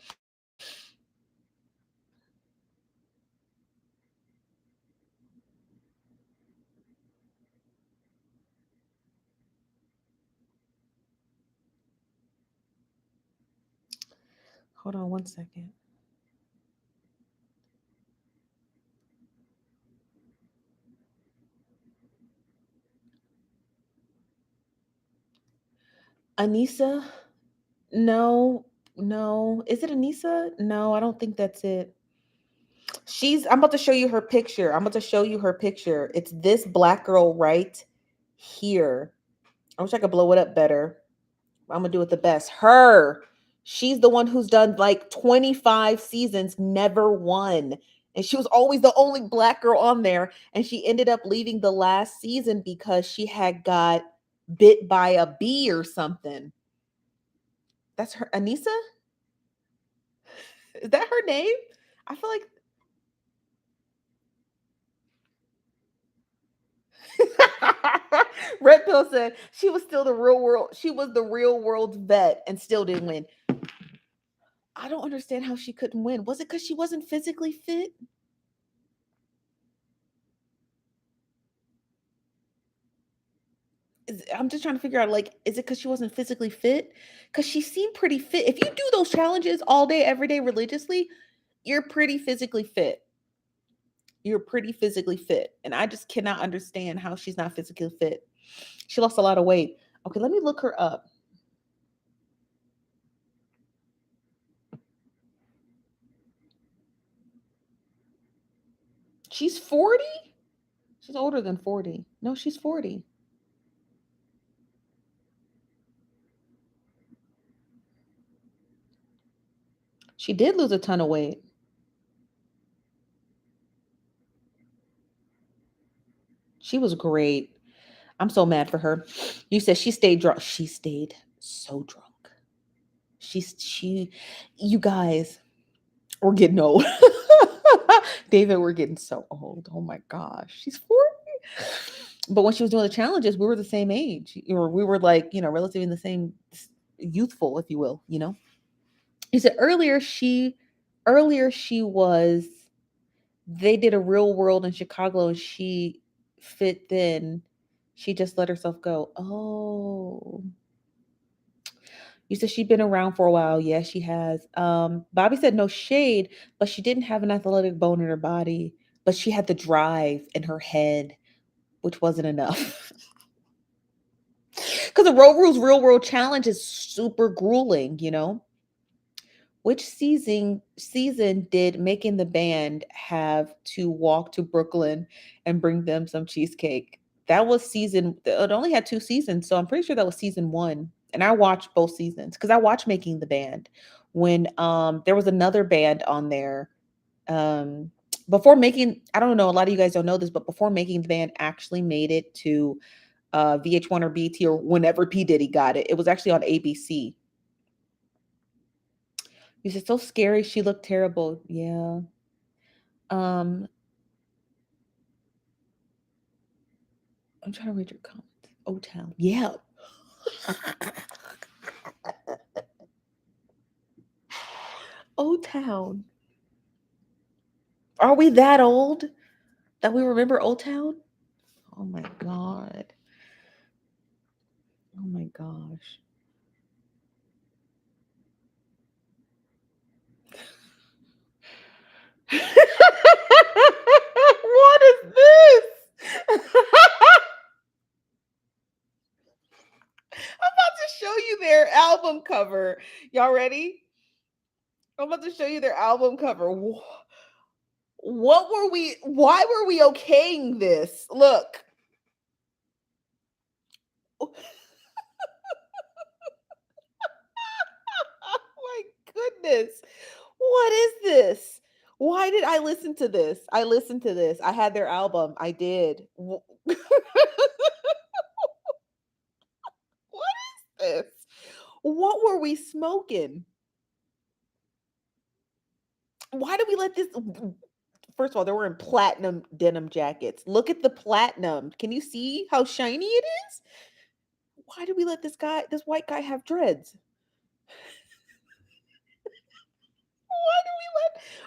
Hold on one second. Anissa? No, no. Is it Anissa? No, I don't think that's it. I'm about to show you her picture. I'm about to show you her picture. It's this black girl right here. I wish I could blow it up better. I'm gonna do it the best. Her. She's the one who's done like 25 seasons, never won. And she was always the only black girl on there. And she ended up leaving the last season because she had got bit by a bee or something. That's her. Anissa? Is that her name? I feel like Red Pill said she was still the real world. She was the real world's vet and still didn't win. I don't understand how she couldn't win. Was it because she wasn't physically fit? I'm just trying to figure out, like, is it because she wasn't physically fit? Because she seemed pretty fit. If you do those challenges all day, every day, religiously, you're pretty physically fit. You're pretty physically fit. And I just cannot understand how she's not physically fit. She lost a lot of weight. Okay, let me look her up. She's 40? She's older than 40. No, she's 40. She did lose a ton of weight. She was great. I'm so mad for her. You said she stayed drunk. She stayed so drunk. She you guys, we're getting old. David, we're getting so old. Oh my gosh. She's 40. But when she was doing the challenges, we were the same age. Or we were like, relatively in the same youthful, if you will, You said earlier she was they did a real world in Chicago and she fit then. She just let herself go. Oh. You said she'd been around for a while. Yes, she has. Bobby said no shade, but she didn't have an athletic bone in her body, but she had the drive in her head, which wasn't enough. Because the Road Rules Real World Challenge is super grueling, you know. Which season did Making the Band have to walk to Brooklyn and bring them some cheesecake? That was season. It only had 2 seasons, so I'm pretty sure that was season one. And I watched both seasons because I watched Making the Band when there was another band on there. Before making, I don't know, a lot of you guys don't know this, but before Making the Band actually made it to VH1 or BT or whenever P Diddy got it, it was actually on ABC. You said so scary. She looked terrible. Yeah. Um, I'm trying to read your comments. O Town. Yeah. O Town. Are we that old that we remember Old Town? Oh my god. Oh my gosh. What is this? I'm about to show you their album cover. Y'all ready? I'm about to show you their album cover. What were we? Why were we okaying this? Look. Oh my goodness. What is this? Why did I listen to this? I listened to this. I had their album. I did. What is this? What were we smoking? Why did we let this? First of all, they were in platinum denim jackets. Look at the platinum. Can you see how shiny it is? Why did we let this white guy have dreads?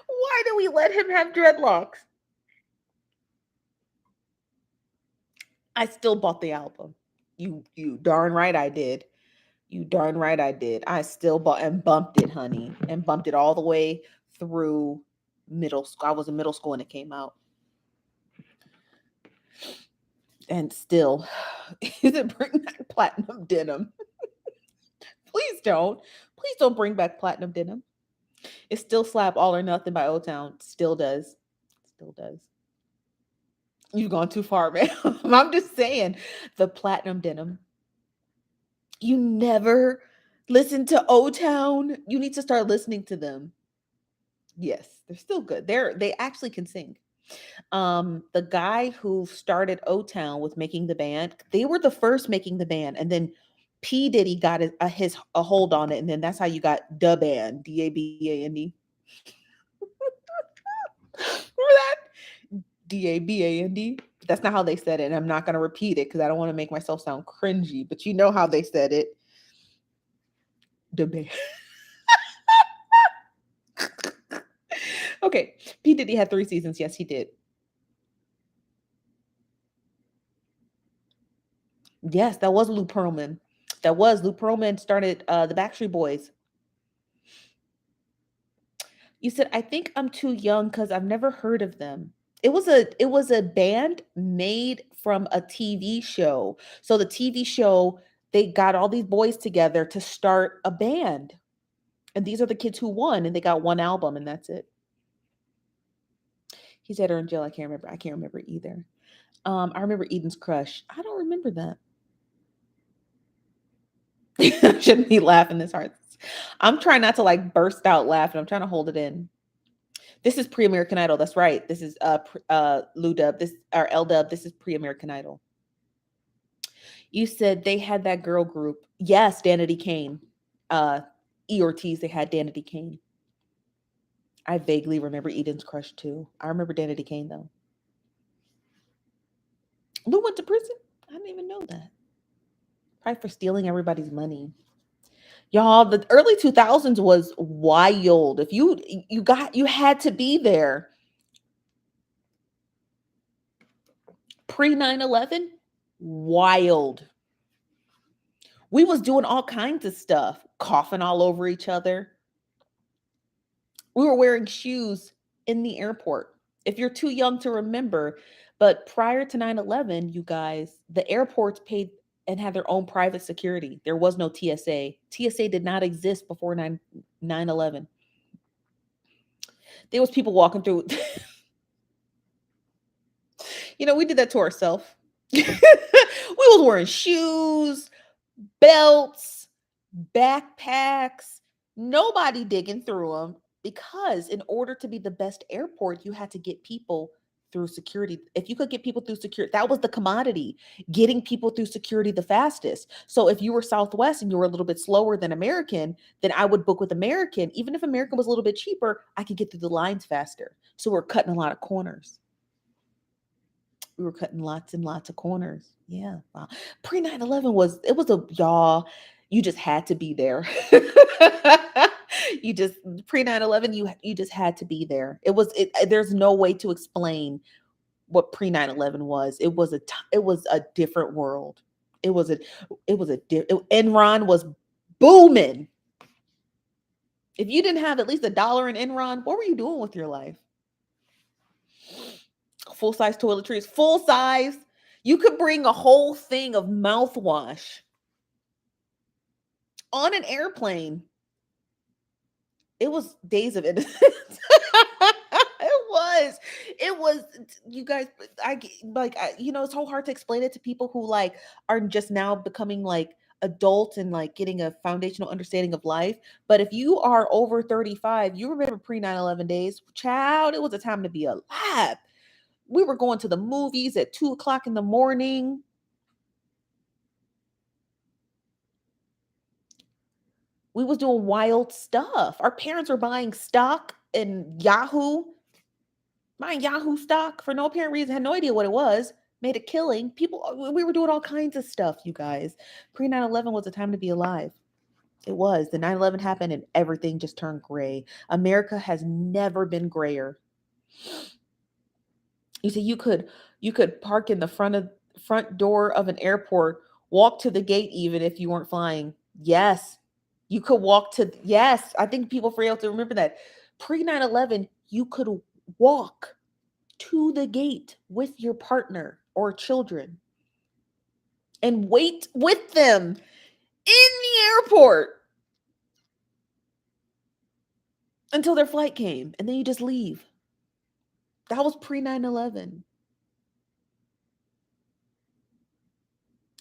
Why do we let him have dreadlocks? I still bought the album. You darn right I did. You darn right I did. I still bought and bumped it, honey, and bumped it all the way through middle school. I was in middle school when it came out. And still, is it bring back platinum denim? Please don't. Please don't bring back platinum denim. It still slap all or nothing by O Town. Still does. Still does. You've gone too far, man. I'm just saying the platinum denim. You never listen to O Town. You need to start listening to them. Yes, they're still good. They actually can sing. The guy who started O Town with Making the Band, they were the first Making the Band, and then P Diddy got a hold on it, and then that's how you got the band, DABAND. Remember that? DABAND. That's not how they said it, and I'm not gonna repeat it because I don't want to make myself sound cringy. But you know how they said it. The band. Okay, P Diddy had 3 seasons. Yes, he did. Yes, that was Lou Pearlman. That was Lou Pearlman started the Backstreet Boys. You said, "I think I'm too young because I've never heard of them." It was a band made from a TV show. So the TV show, they got all these boys together to start a band. And these are the kids who won, and they got one album, and that's it. He said her in jail. I can't remember. I can't remember either. I remember Eden's crush. I don't remember that. I shouldn't be laughing this hard. I'm trying not to like burst out laughing. I'm trying to hold it in. This is pre-American Idol. That's right. This is Lou Dub. This or L Dub. This is pre-American Idol. You said they had that girl group. Yes, Danity Kane. E Ortiz, they had Danity Kane. I vaguely remember Eden's crush too. I remember Danity Kane though. Lou went to prison? I didn't even know that. Probably for stealing everybody's money. Y'all, the early 2000s was wild. If you had to be there. Pre 9/11, wild. We was doing all kinds of stuff, coughing all over each other. We were wearing shoes in the airport. If you're too young to remember, but prior to 9/11, you guys, the airports paid and had their own private security. There was no TSA. TSA did not exist before 9/11. There was people walking through. We did that to ourselves. We was wearing shoes, belts, backpacks, nobody digging through them, because in order to be the best airport, you had to get people through security. If you could get people through security, that was the commodity, getting people through security the fastest. So if you were Southwest and you were a little bit slower than American, then I would book with American. Even if American was a little bit cheaper, I could get through the lines faster. So we're cutting a lot of corners. We were cutting lots and lots of corners. Yeah. Wow. Pre 9/11 was a y'all, you just had to be there. You just pre 9/11, you just had to be there. There's no way to explain what pre 9/11 was. It was a different world. It was a Enron was booming. If you didn't have at least $1 in Enron, what were you doing with your life? Full size toiletries, full size. You could bring a whole thing of mouthwash on an airplane. It was days of innocence. It was, you guys. It's so hard to explain it to people who like are just now becoming like adults and like getting a foundational understanding of life. But if you are over 35, you remember pre 9/11 days, child, it was a time to be alive. We were going to the movies at 2 o'clock in the morning. We was doing wild stuff. Our parents were buying stock in Yahoo, buying Yahoo stock for no apparent reason, had no idea what it was, made a killing. We were doing all kinds of stuff, you guys. Pre 9/11 was a time to be alive. It was. The 9/11 happened and everything just turned gray. America has never been grayer. You see, you could park in the front door of an airport, walk to the gate even if you weren't flying. Yes. You could walk to yes, I think people fail to remember that. Pre 9/11, you could walk to the gate with your partner or children and wait with them in the airport until their flight came, and then you just leave. That was pre 9/11.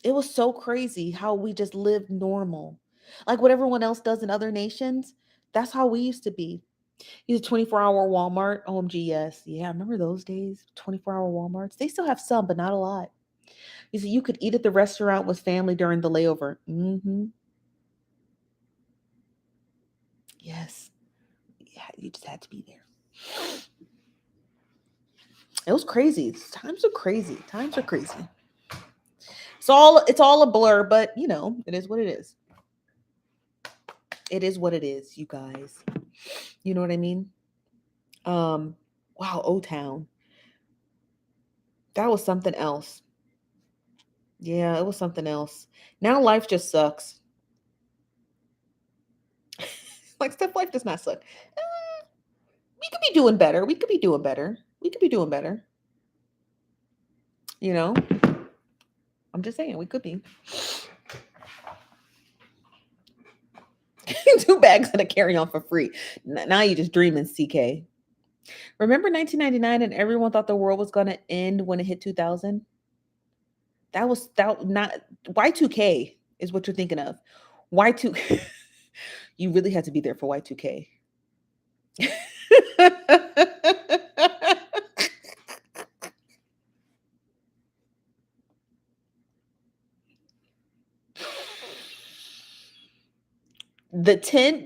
It was so crazy how we just lived normal. Like what everyone else does in other nations, that's how we used to be. Use a 24-hour Walmart. OMG, yes. Yeah, I remember those days. 24-hour Walmarts. They still have some, but not a lot. You see, you could eat at the restaurant with family during the layover. Yes. Yeah, you just had to be there. It was crazy. Times are crazy. Times are crazy. It's all a blur, but it is what it is. It is what it is, you guys. You know what I mean? Wow, O Town. That was something else. Yeah, it was something else. Now life just sucks. Like stuff life does not suck. We could be doing better. We could be doing better. We could be doing better. You know? I'm just saying we could be. 2 bags and a carry-on for free. Now you just dreaming, CK. Remember 1999 and everyone thought the world was going to end when it hit 2000? That not Y2K is what you're thinking of. Y2 You really had to be there for Y2K.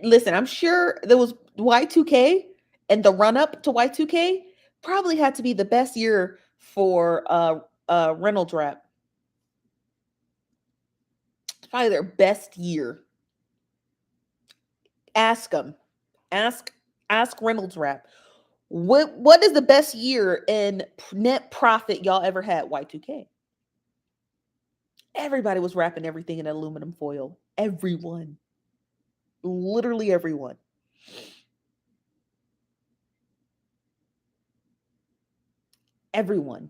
Listen, I'm sure there was Y2K and the run up to Y2K probably had to be the best year for Reynolds Wrap. It's probably their best year. Ask them. Ask Reynolds Wrap. What is the best year in net profit y'all ever had? Y2K. Everybody was wrapping everything in aluminum foil. Everyone. Literally everyone. Everyone.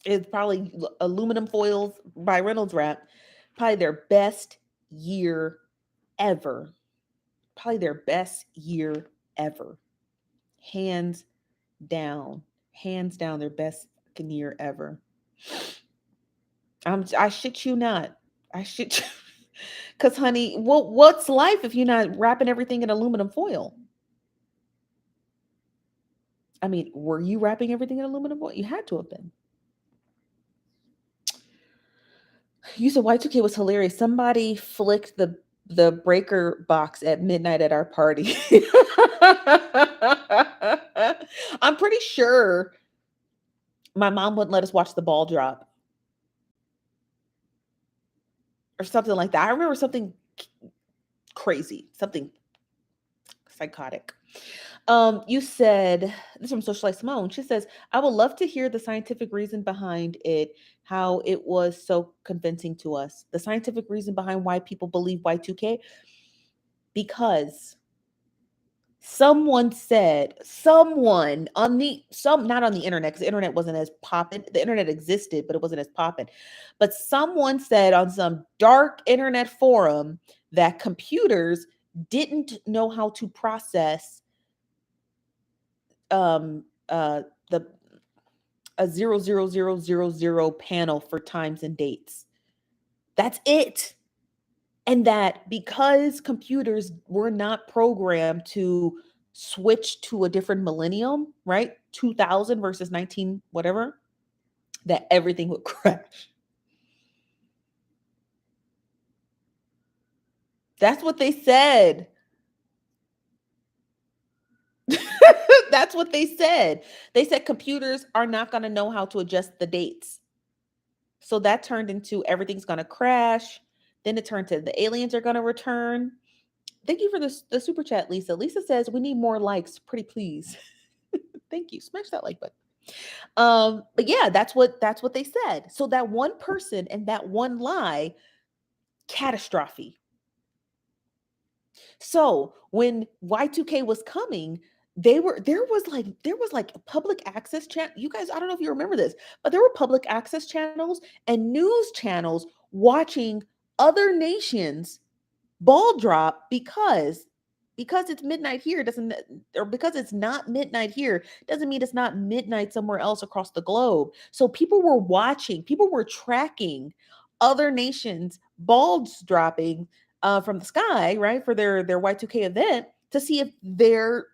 It's probably aluminum foils by Reynolds Wrap. Probably their best year ever. Probably their best year ever. Hands down. Hands down, their best fucking year ever. I shit you not. I shit you. Cause honey, what's life if you're not wrapping everything in aluminum foil? I mean, were you wrapping everything in aluminum foil? You had to have been. You said Y2K was hilarious. Somebody flicked the breaker box at midnight at our party. I'm pretty sure my mom wouldn't let us watch the ball drop or something like that. I remember something crazy, something psychotic. You said this is from Socialite Simone. She says, I would love to hear the scientific reason behind it, how it was so convincing to us. The scientific reason behind why people believe Y2K, because someone on the some not on the internet, because the internet wasn't as popping. The internet existed, but it wasn't as popping. But someone said on some dark internet forum that computers didn't know how to process um the a 00000 panel for times and dates. That's it. And that because computers were not programmed to switch to a different millennium, right? 2000 versus 19 whatever, that everything would crash. That's what they said. That's what they said. They said computers are not going to know how to adjust the dates. So that turned into everything's going to crash. Then it turned to the aliens are going to return. Thank you for the super chat, Lisa. Lisa says we need more likes, pretty please. Thank you. Smash that like button. But yeah, that's what they said. So that one person and that one lie, catastrophe. So when Y2K was coming, there was like a public access channel. You guys, I don't know if you remember this, but there were public access channels and news channels watching other nations ball drop because it's midnight here doesn't or because it's not midnight here doesn't mean it's not midnight somewhere else across the globe. So people were watching, people were tracking other nations balls dropping from the sky, right, for their Y2K event to see if their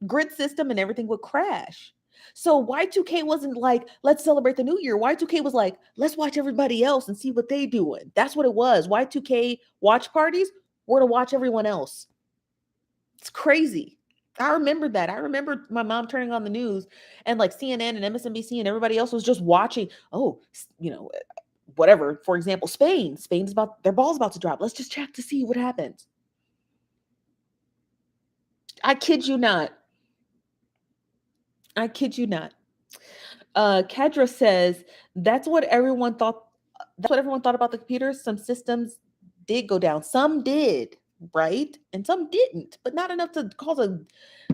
grid system and everything would crash. So Y2K wasn't like, let's celebrate the new year. Y2K was like, let's watch everybody else and see what they doing. That's what it was. Y2K watch parties were to watch everyone else. It's crazy. I remember that. I remember my mom turning on the news and like CNN and MSNBC and everybody else was just watching. Oh, whatever. For example, Spain. Spain's about their ball's about to drop. Let's just check to see what happens. I kid you not. I kid you not. Kadra says that's what everyone thought. That's what everyone thought about the computers. Some systems did go down. Some did, right? And some didn't, but not enough to cause a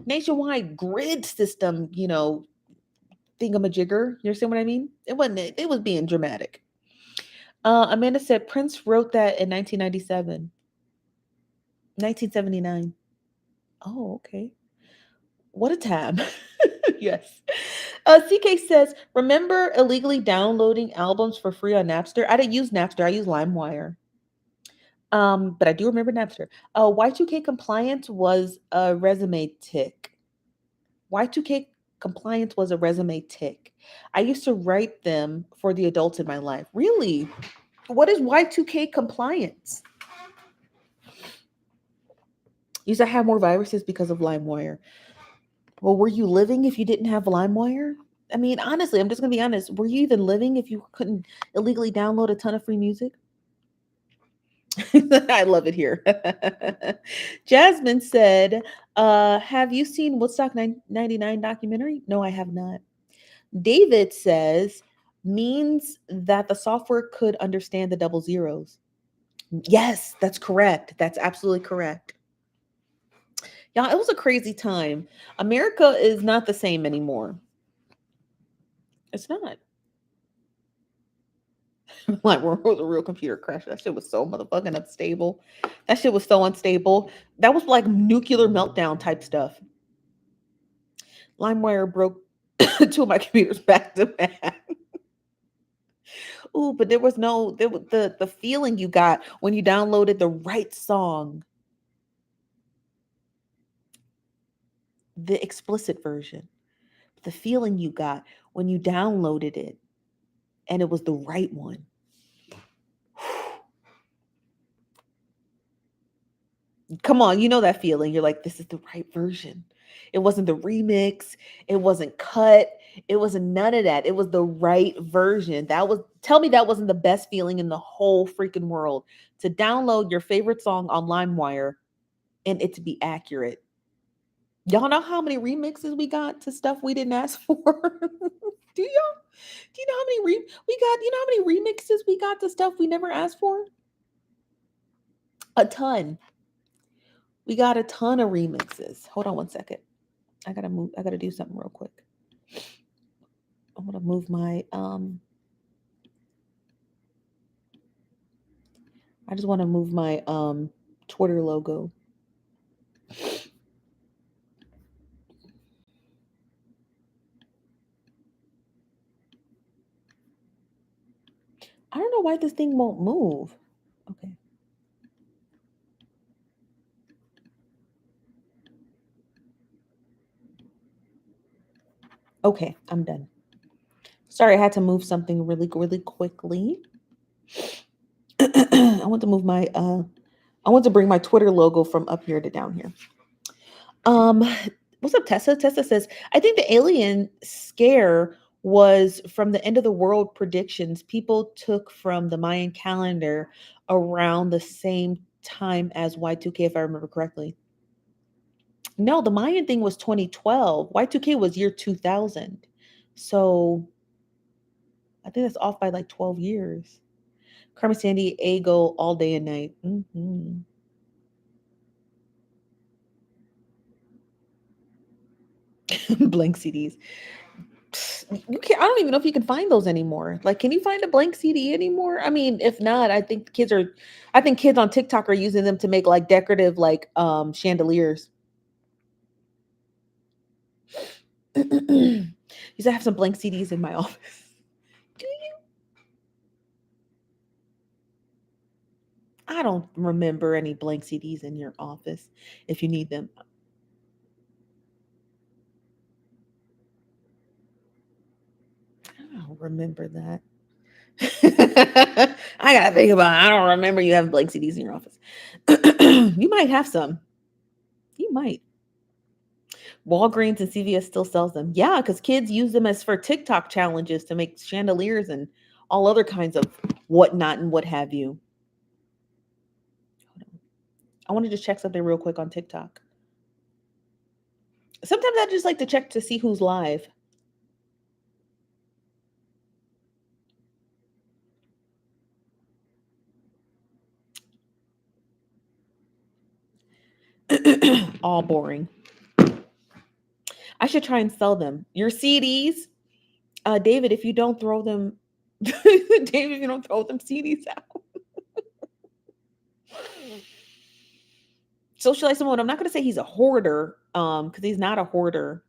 nationwide grid system, thingamajigger. You understand what I mean? It wasn't, it was being dramatic. Amanda said Prince wrote that in 1997, 1979. Oh, okay. What a time. Yes. CK says, remember illegally downloading albums for free on Napster? I didn't use Napster. I use LimeWire. But I do remember Napster. Y2K compliance was a resume tick. Y2K compliance was a resume tick. I used to write them for the adults in my life. Really? What is Y2K compliance? Used to have more viruses because of LimeWire. Well, were you living if you didn't have LimeWire? I mean, honestly, I'm just gonna be honest. Were you even living if you couldn't illegally download a ton of free music? I love it here. Jasmine said, have you seen Woodstock 99 documentary? No, I have not. David says, means that the software could understand the double zeros. Yes, that's correct. That's absolutely correct. Yeah, it was a crazy time. America is not the same anymore. It's not. Like, where was a real computer crash? That shit was so motherfucking unstable. That shit was so unstable. That was like nuclear meltdown type stuff. LimeWire broke two of my computers back to back. Ooh, but there was no there was the feeling you got when you downloaded the right song, the explicit version. The feeling you got when you downloaded it and it was the right one. Come on, you know that feeling. You're like, this is the right version. It wasn't the remix. It wasn't cut. It wasn't none of that. It was the right version. That was, tell me that wasn't the best feeling in the whole freaking world to download your favorite song on LimeWire and it to be accurate. Y'all know how many remixes we got to stuff we didn't ask for? Do y'all? Do you know how many we got? You know how many remixes we got to stuff we never asked for? A ton. We got a ton of remixes. Hold on one second. I gotta move. I gotta do something real quick. I want to move my I just want to move my Twitter logo. I don't know why this thing won't move. Okay. Okay, I'm done. Sorry, I had to move something really, really quickly. I want to move my I want to bring my Twitter logo from up here to down here. Um, what's up, Tessa? Tessa says, I think the alien scare was from the end of the world predictions people took from the Mayan calendar around the same time as Y2K, if I remember correctly. No, the Mayan thing was 2012. Y2K was year 2000. So I think that's off by like 12 years. Carmen Sandy, Ego, all day and night. Blank CDs. You can't. I don't even know if you can find those anymore. Like, can you find a blank CD anymore? I mean, if not, I think kids are. I think kids on TikTok are using them to make like decorative, like chandeliers. Used to have some blank CDs in my office. Do you? I don't remember any blank CDs in your office. If you need them, I don't remember that. I gotta think about it. I don't remember you having blank CDs in your office. You might have some. You might. Walgreens and CVS still sells them. Yeah, because kids use them as for TikTok challenges to make chandeliers and all other kinds of whatnot and what have you. I want to just check something real quick on TikTok. Sometimes I just like to check to see who's live. All boring. I should try and sell them. Your CDs, David, if you don't throw them, David, if you don't throw them CDs out. Socialize someone. I'm not going to say he's a hoarder, because he's not a hoarder,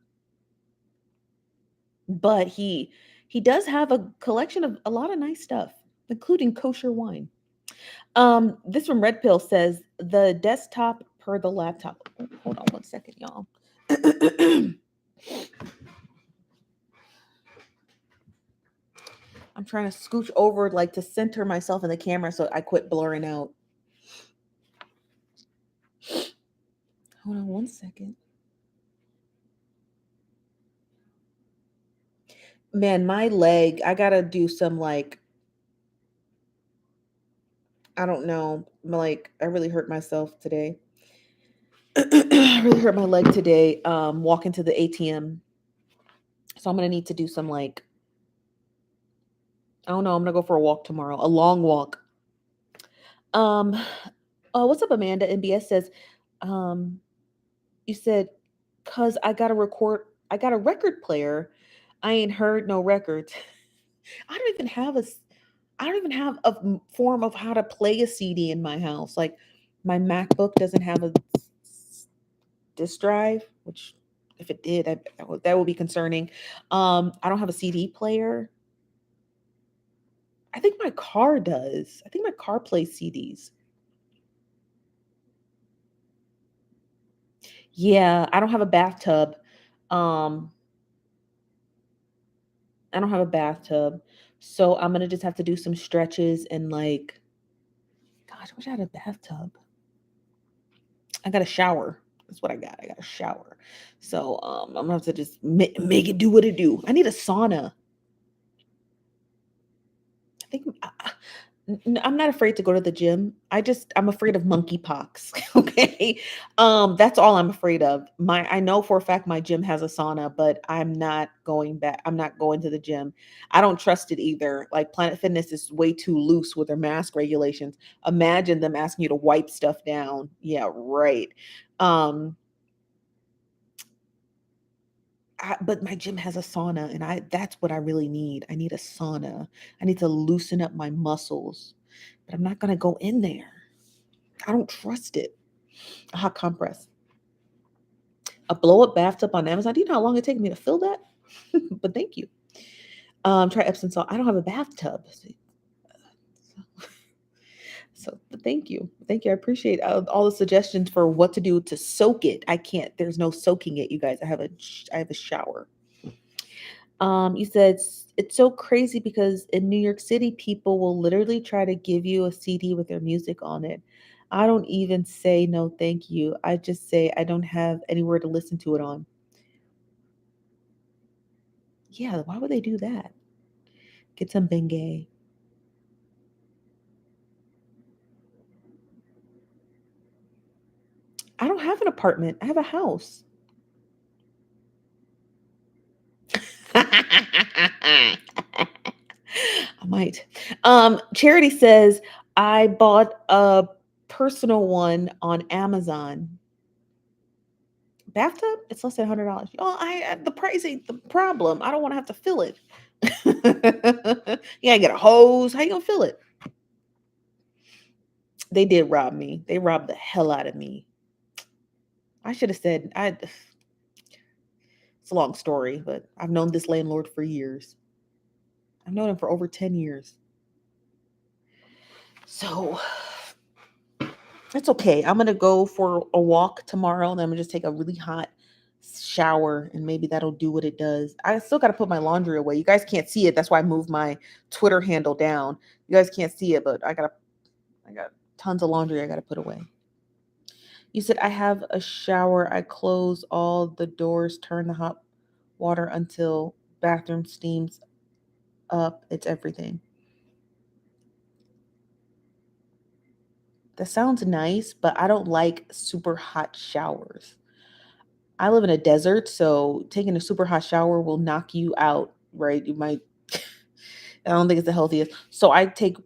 but he does have a collection of a lot of nice stuff, including kosher wine. This from Red Pill says the desktop per the laptop. Oh, hold on one second, y'all. I'm trying to scooch over like to center myself in the camera so I quit blurring out. Hold on one second. Man, my leg, I gotta do some like, I don't know, like I really hurt myself today. I really hurt my leg today, walking to the ATM. So I'm gonna need to do some like I don't know. I'm gonna go for a walk tomorrow, a long walk. Um, what's up, Amanda? NBS says, um, you said, cause I got a record player. I ain't heard no records. I don't even have I don't even have a form of how to play a CD in my house. Like my MacBook doesn't have a disk drive, which if it did, that would be concerning. I don't have a CD player. I think my car does. I think my car plays CDs. Yeah, I don't have a bathtub. Um, I don't have a bathtub. So I'm gonna just have to do some stretches and like, gosh, I wish I had a bathtub. I got a shower. That's what I got. I got a shower. So I'm gonna have to just make it do what it do. I need a sauna. I think I'm not afraid to go to the gym. I'm afraid of monkeypox. Okay, that's all I'm afraid of. I know for a fact my gym has a sauna, but I'm not going back. I'm not going to the gym. I don't trust it either. Like Planet Fitness is way too loose with their mask regulations. Imagine them asking you to wipe stuff down. Yeah, right. Um, but my gym has a sauna, and I that's what I really need. I need a sauna. I need to loosen up my muscles, but I'm not gonna go in there. I don't trust it. A hot compress, a blow up bathtub on Amazon. Do you know how long it takes me to fill that? But thank you. Try Epsom salt. I don't have a bathtub, but thank you. I appreciate all the suggestions for what to do to soak it. I can't. There's no soaking it, you guys. I have a shower. You said it's so crazy because in New York City, people will literally try to give you a CD with their music on it. I don't even say no, thank you. I just say I don't have anywhere to listen to it on. Yeah, why would they do that? Get some Bengay. I don't have an apartment. I have a house. I might. Charity says I bought a personal one on Amazon. Bathtub, it's less than $100. Oh, the price ain't the problem. I don't want to have to fill it. Yeah, get a hose. How you gonna fill it? They did rob me. They robbed the hell out of me. I should have said I. It's a long story, but I've known this landlord for years. I've known him for over 10 years. So it's okay. I'm gonna go for a walk tomorrow, and I'm gonna just take a really hot shower, and maybe that'll do what it does. I still gotta put my laundry away. You guys can't see it. That's why I moved my Twitter handle down. You guys can't see it, but I got tons of laundry I gotta put away. You said I have a shower. I close all the doors, turn the hot water until bathroom steams up. It's everything. That sounds nice, but I don't like super hot showers. I live in a desert, so taking a super hot shower will knock you out, right? You might, I don't think it's the healthiest. So I take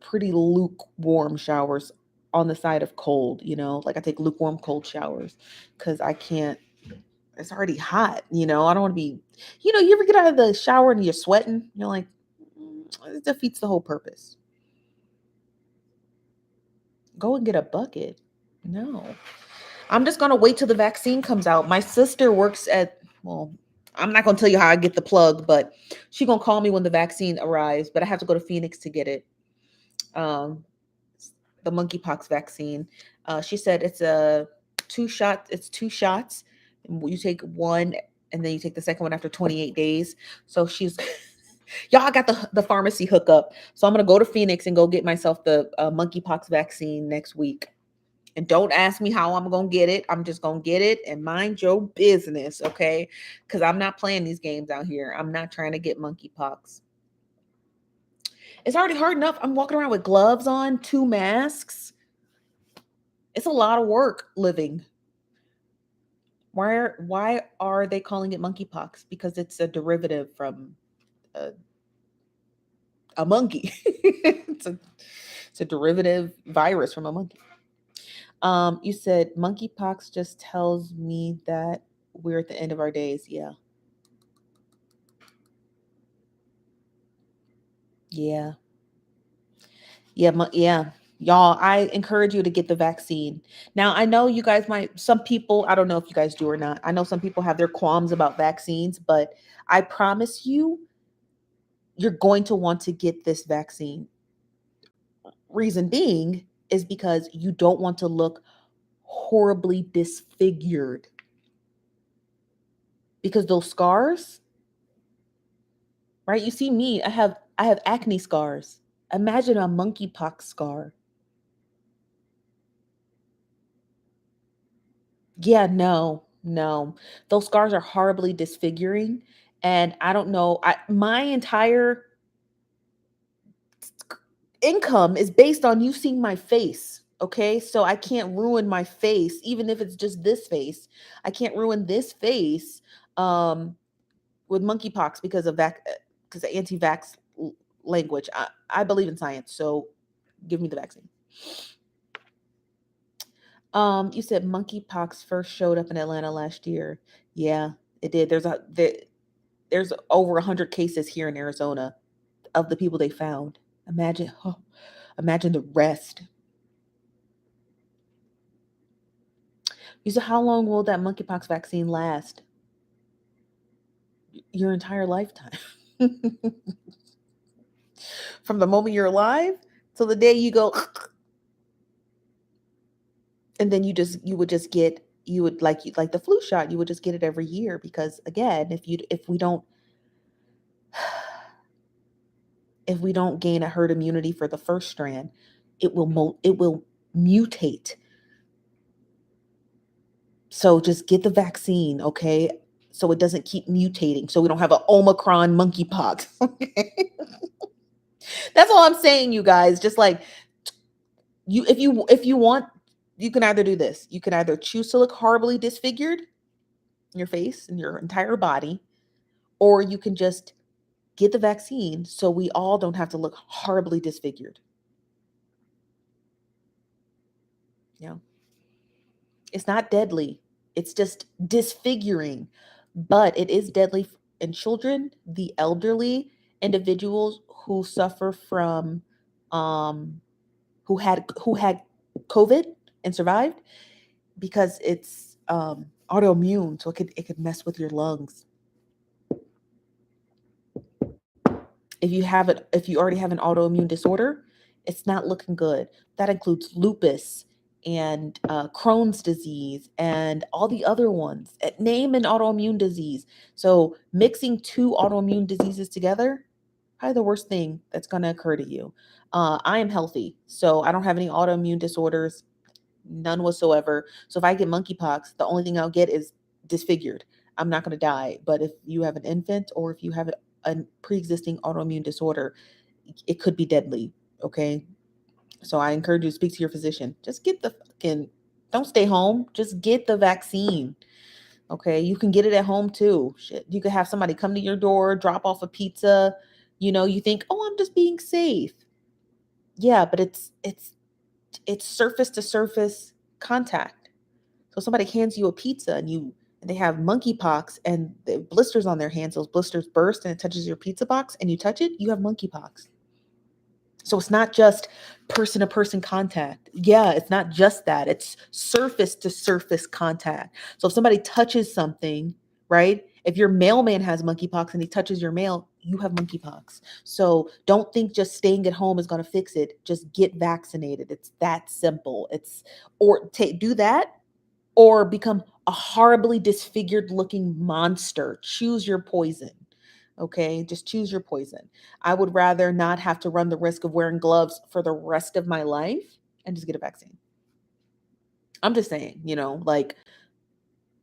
pretty lukewarm showers on the side of cold, like I take lukewarm cold showers because I can't, it's already hot, I don't want to be, you ever get out of the shower and you're sweating? You're like, it defeats the whole purpose. Go and get a bucket. No. I'm just gonna wait till the vaccine comes out. My sister works well, I'm not gonna tell you how I get the plug, but she gonna call me when the vaccine arrives. But I have to go to Phoenix to get it. Um, the monkeypox vaccine. She said it's a two shot. It's two shots. You take one, and then you take the second one after 28 days. So she's y'all. I got the pharmacy hookup. So I'm gonna go to Phoenix and go get myself the monkeypox vaccine next week. And don't ask me how I'm going to get it. I'm just going to get it and mind your business, okay? Because I'm not playing these games out here. I'm not trying to get monkeypox. It's already hard enough. I'm walking around with gloves on, two masks. It's a lot of work living. Why are they calling it monkeypox? Because it's a derivative from uh, A monkey. It's a derivative virus from a monkey. You said monkeypox just tells me that we're at the end of our days. Yeah. Yeah. Yeah, yeah. Y'all, I encourage you to get the vaccine. Now, I know you guys might, some people, I don't know if you guys do or not. I know some people have their qualms about vaccines, but I promise you, you're going to want to get this vaccine. Reason being is because you don't want to look horribly disfigured. Because those scars, right? You see me, I have acne scars. Imagine a monkeypox scar. Yeah, no, no. Those scars are horribly disfiguring. And I don't know, my entire income is based on you seeing my face. Okay. So I can't ruin my face, even if it's just this face. I can't ruin this face um, with monkeypox because of that, because of anti vax language. I believe in science. So give me the vaccine. You said monkeypox first showed up in Atlanta last year. Yeah, it did. There's over 100 cases here in Arizona of the people they found. Imagine, oh, imagine the rest. You said, how long will that monkeypox vaccine last? Your entire lifetime. From the moment you're alive till the day you go, and then you would just get, you would like the flu shot, you would just get it every year because again, if we don't gain a herd immunity for the first strand, it will mutate. So just get the vaccine, okay? So it doesn't keep mutating. So we don't have an Omicron monkeypox. Okay. That's all I'm saying, you guys. Just like if you want, you can either do this. You can either choose to look horribly disfigured in your face and your entire body, or you can just get the vaccine so we all don't have to look horribly disfigured. You know, it's not deadly. It's just disfiguring, but it is deadly in children, the elderly, individuals who suffer from um who had COVID and survived because it's autoimmune, so it could mess with your lungs. If you already have an autoimmune disorder, it's not looking good. That includes lupus and Crohn's disease and all the other ones. Name an autoimmune disease. So mixing two autoimmune diseases together, probably the worst thing that's going to occur to you. I am healthy, so I don't have any autoimmune disorders, none whatsoever. So if I get monkeypox, the only thing I'll get is disfigured. I'm not going to die. But if you have an infant or if you have a pre-existing autoimmune disorder, it could be deadly. Okay. So I encourage you to speak to your physician. Just get the fucking, don't stay home. Just get the vaccine. Okay. You can get it at home too. Shit. You could have somebody come to your door, drop off a pizza. You think, oh, I'm just being safe. Yeah, but it's surface to surface contact. So somebody hands you a pizza and they have monkeypox and the blisters on their hands, those blisters burst and it touches your pizza box and you touch it, you have monkeypox. So it's not just person to person contact. Yeah, it's not just that. It's surface to surface contact. So if somebody touches something, right? If your mailman has monkeypox and he touches your mail, you have monkeypox. So don't think just staying at home is going to fix it. Just get vaccinated. It's that simple. Do that or become a horribly disfigured looking monster. Choose your poison. Okay, just choose your poison. I would rather not have to run the risk of wearing gloves for the rest of my life and just get a vaccine. I'm just saying, like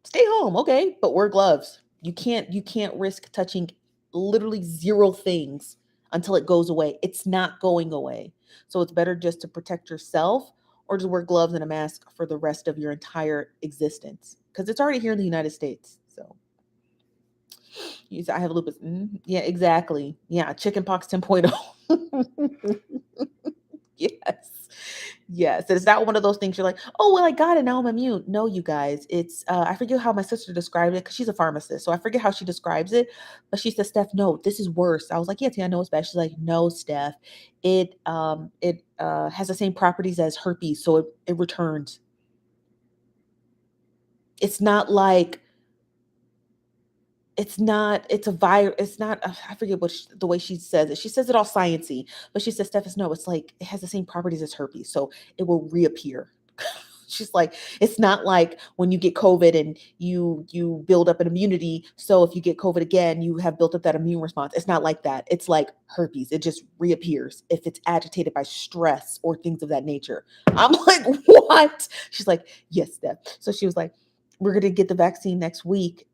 stay home, okay, but wear gloves. You can't risk touching literally zero things until it goes away. It's not going away. So it's better just to protect yourself or just wear gloves and a mask for the rest of your entire existence because it's already here in the United States. So You said I have lupus. Yeah, exactly. Yeah, chickenpox 10.0. Yes. Yes. It's not one of those things you're like, oh, well, I got it. Now I'm immune. No, you guys. I forget how my sister described it because she's a pharmacist. So I forget how she describes it. But she said, Steph, no, this is worse. I was like, yeah, Tia, I know it's bad. She's like, no, Steph. It has the same properties as herpes. So it returns. It's not like it's a virus. It's not I forget the way she says it. She says it all sciency, but she says, Steph, no, it's like it has the same properties as herpes, so it will reappear. She's like, it's not like when you get COVID and you build up an immunity, so if you get COVID again you have built up that immune response. It's not like that. It's like herpes, it just reappears if it's agitated by stress or things of that nature. I'm like, what? She's like, yes, Steph. So she was like, we're going to get the vaccine next week.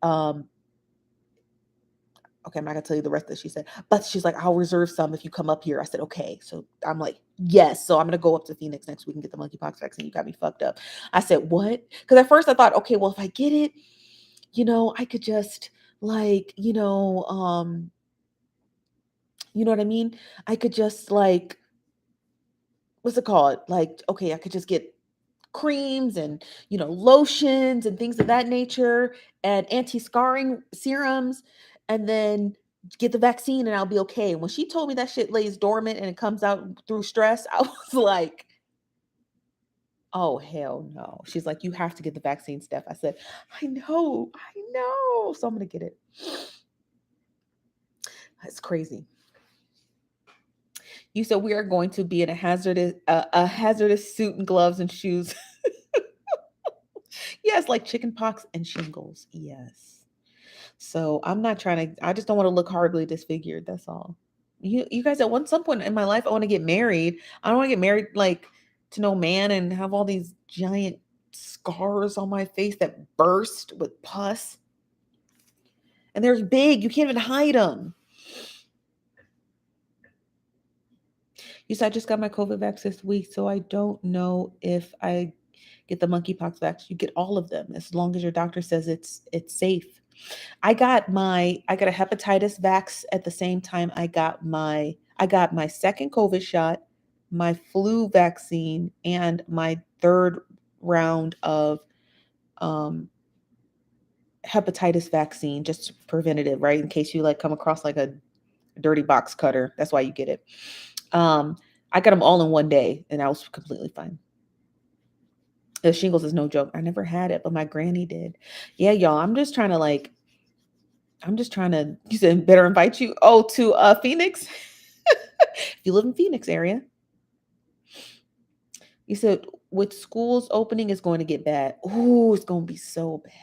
Okay, I'm not gonna tell you the rest of it. She said, but she's like, I'll reserve some if you come up here. I said, okay. So I'm like, yes. So I'm gonna go up to Phoenix next week and get the monkeypox vaccine. You got me fucked up. I said, what? Because at first I thought, okay, well, if I get it, I could just like, you know what I mean? I could just like, what's it called? Like, okay, I could just get creams and lotions and things of that nature and anti-scarring serums and then get the vaccine and I'll be okay. When she told me that shit lays dormant and it comes out through stress, I was like, oh hell no. She's like, you have to get the vaccine, Steph. I said, I know, so I'm gonna get it. It's crazy. You said we are going to be in a hazardous suit and gloves and shoes. Yes, like chicken pox and shingles. Yes. So I'm not trying to. I just don't want to look horribly disfigured. That's all. You guys, some point in my life, I want to get married. I don't want to get married like to no man and have all these giant scars on my face that burst with pus. And they're big. You can't even hide them. You said I just got my COVID vax this week, so I don't know if I get the monkeypox vax. You get all of them as long as your doctor says it's safe. I got a hepatitis vax at the same time I got my second COVID shot, my flu vaccine, and my third round of um hepatitis vaccine, just preventative, right? In case you like come across like a dirty box cutter. That's why you get it. Um, I got them all in one day and I was completely fine. The shingles is no joke. I never had it, but my granny did. Yeah, y'all. I'm just trying to, you said better invite you. Oh, to Phoenix. If you live in Phoenix area. You said with schools opening, it's going to get bad. Oh, it's going to be so bad.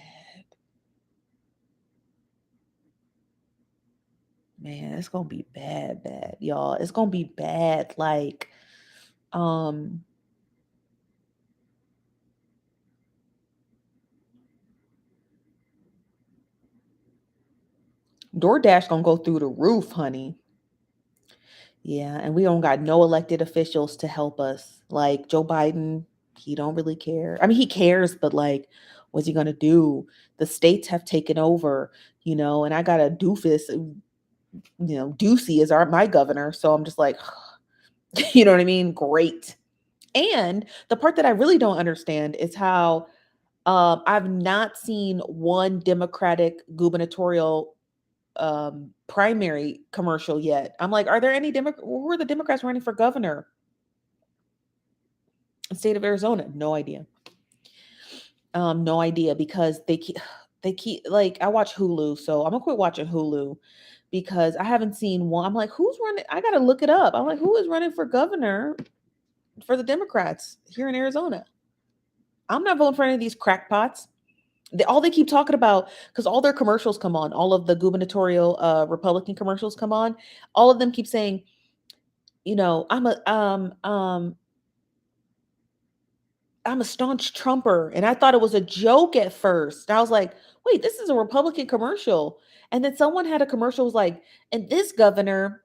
Man, it's going to be bad, bad, y'all. It's going to be bad. Like, um, DoorDash going to go through the roof, honey. Yeah, and we don't got no elected officials to help us. Like Joe Biden, he don't really care. I mean, he cares, but like, what's he gonna do? The states have taken over, and I got a doofus, Ducey is my governor. So I'm just like, you know what I mean? Great. And the part that I really don't understand is how I've not seen one Democratic gubernatorial primary commercial yet. I'm like, are there any who are the Democrats running for governor in the state of Arizona? No idea. No idea because they keep like I watch Hulu, so I'm gonna quit watching Hulu because I haven't seen one. I'm like, who's running? I gotta look it up. I'm like, who is running for governor for the Democrats here in Arizona? I'm not voting for any of these crackpots. All they keep talking about, because all their commercials come on, all of the gubernatorial Republican commercials come on, all of them keep saying, I'm a staunch Trumper. And I thought it was a joke at first. I was like, wait, this is a Republican commercial. And then someone had a commercial was like, and this governor,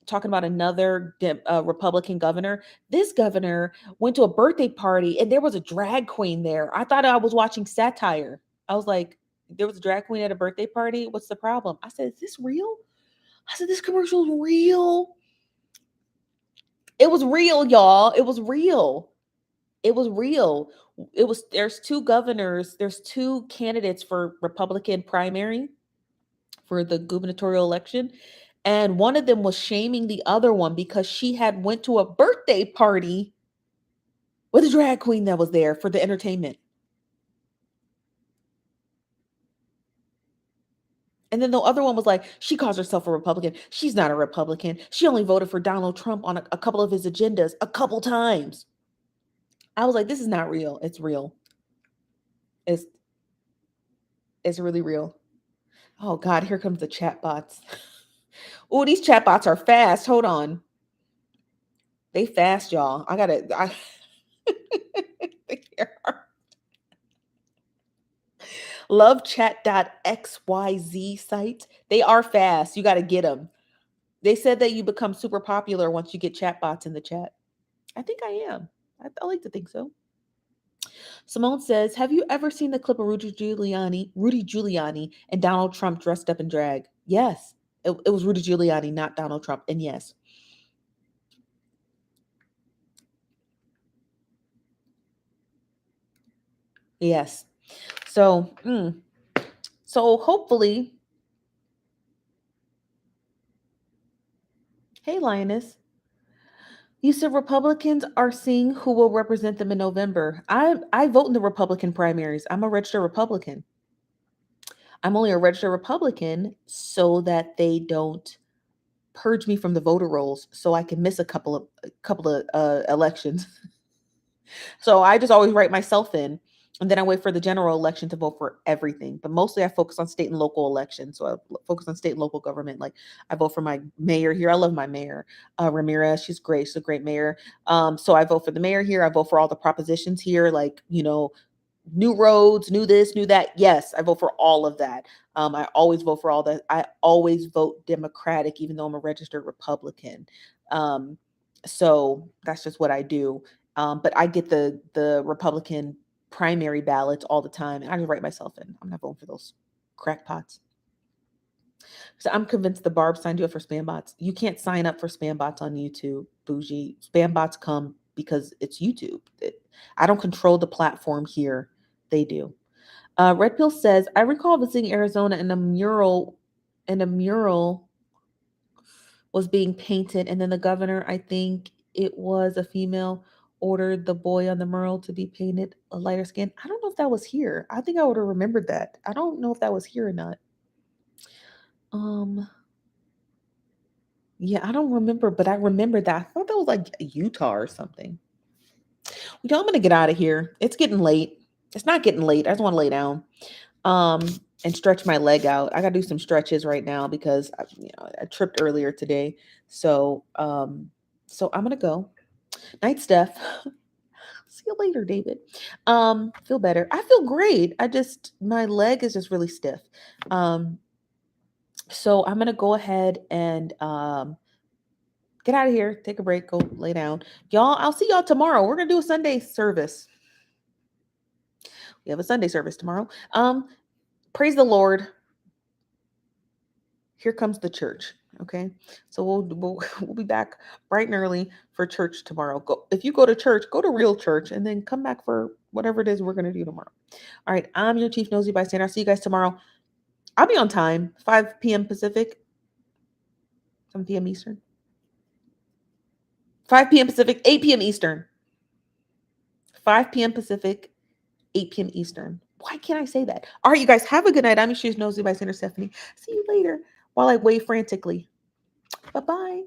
talking about another Republican governor, this governor went to a birthday party and there was a drag queen there. I thought I was watching satire. I was like, There was a drag queen at a birthday party. What's the problem? I said, is this real? I said, this commercial is real. It was real, y'all. It was real. It was real. There's two governors, there's two candidates for Republican primary for the gubernatorial election. And one of them was shaming the other one because she had went to a birthday party with a drag queen that was there for the entertainment. And then the other one was like, she calls herself a Republican. She's not a Republican. She only voted for Donald Trump on a couple of his agendas a couple times. I was like, this is not real. It's real. It's it's really real. Oh God, here comes the chat bots. Oh, these chat bots are fast. Hold on. They fast, y'all. Love chat.xyz site. They are fast. You gotta get them. They said that you become super popular once you get chat bots in the chat. I think I am. I like to think so. Simone says, "Have you ever seen the clip of Rudy Giuliani, and Donald Trump dressed up in drag?" Yes, it was Rudy Giuliani, not Donald Trump. And yes, yes. So, so hopefully, hey, Lioness, you said Republicans are seeing who will represent them in November. I vote in the Republican primaries. I'm a registered Republican. I'm only a registered Republican so that they don't purge me from the voter rolls, so I can miss a couple of elections. So I just always write myself in, and then I wait for the general election to vote for everything. But mostly I focus on state and local elections. So I focus on state and local government. Like I vote for my mayor here. I love my mayor, Ramirez. She's great. She's a great mayor. So I vote for the mayor here. I vote for all the propositions here, like new roads, new this, new that. Yes, I vote for all of that. I always vote for all that. I always vote Democratic, even though I'm a registered Republican. Um, so that's just what I do. But I get the Republican primary ballots all the time, and I just write myself in. I'm not voting for those crackpots. So I'm convinced the Barb signed you up for spam bots. You can't sign up for spam bots on YouTube, bougie. Spam bots come because it's YouTube. I don't control the platform here. They do. Red Pill says, I recall visiting Arizona and a mural was being painted, and then the governor, I think it was a female, ordered the boy on the mural to be painted a lighter skin. I don't know if that was here. I think I would have remembered that. I don't know if that was here or not. Um, yeah, I don't remember, but I remember that. I thought that was like Utah or something. Well, I'm gonna get out of here. It's getting late. It's not getting late. I just want to lay down. Um, and stretch my leg out. I gotta do some stretches right now because I tripped earlier today. So I'm gonna go. Night, Steph. See you later, David. Feel better. I feel great. My leg is just really stiff. Um, so I'm gonna go ahead and get out of here, take a break, go lay down. Y'all, I'll see y'all tomorrow. We're gonna do a Sunday service. We have a Sunday service tomorrow. Praise the Lord. Here comes the church. Okay, so we'll be back bright and early for church tomorrow. Go if you go to church, go to real church, and then come back for whatever it is we're gonna do tomorrow. All right, I'm your chief nosy bystander. I'll see you guys tomorrow. I'll be on time, 5 p.m. Pacific, 7 p.m. Eastern, 5 p.m. Pacific, 8 p.m. Eastern, 5 p.m. Pacific, 8 p.m. Eastern. Why can't I say that? All right, you guys have a good night. I'm your chief nosy bystander, Stephanie. See you later. While I wave frantically. Bye bye.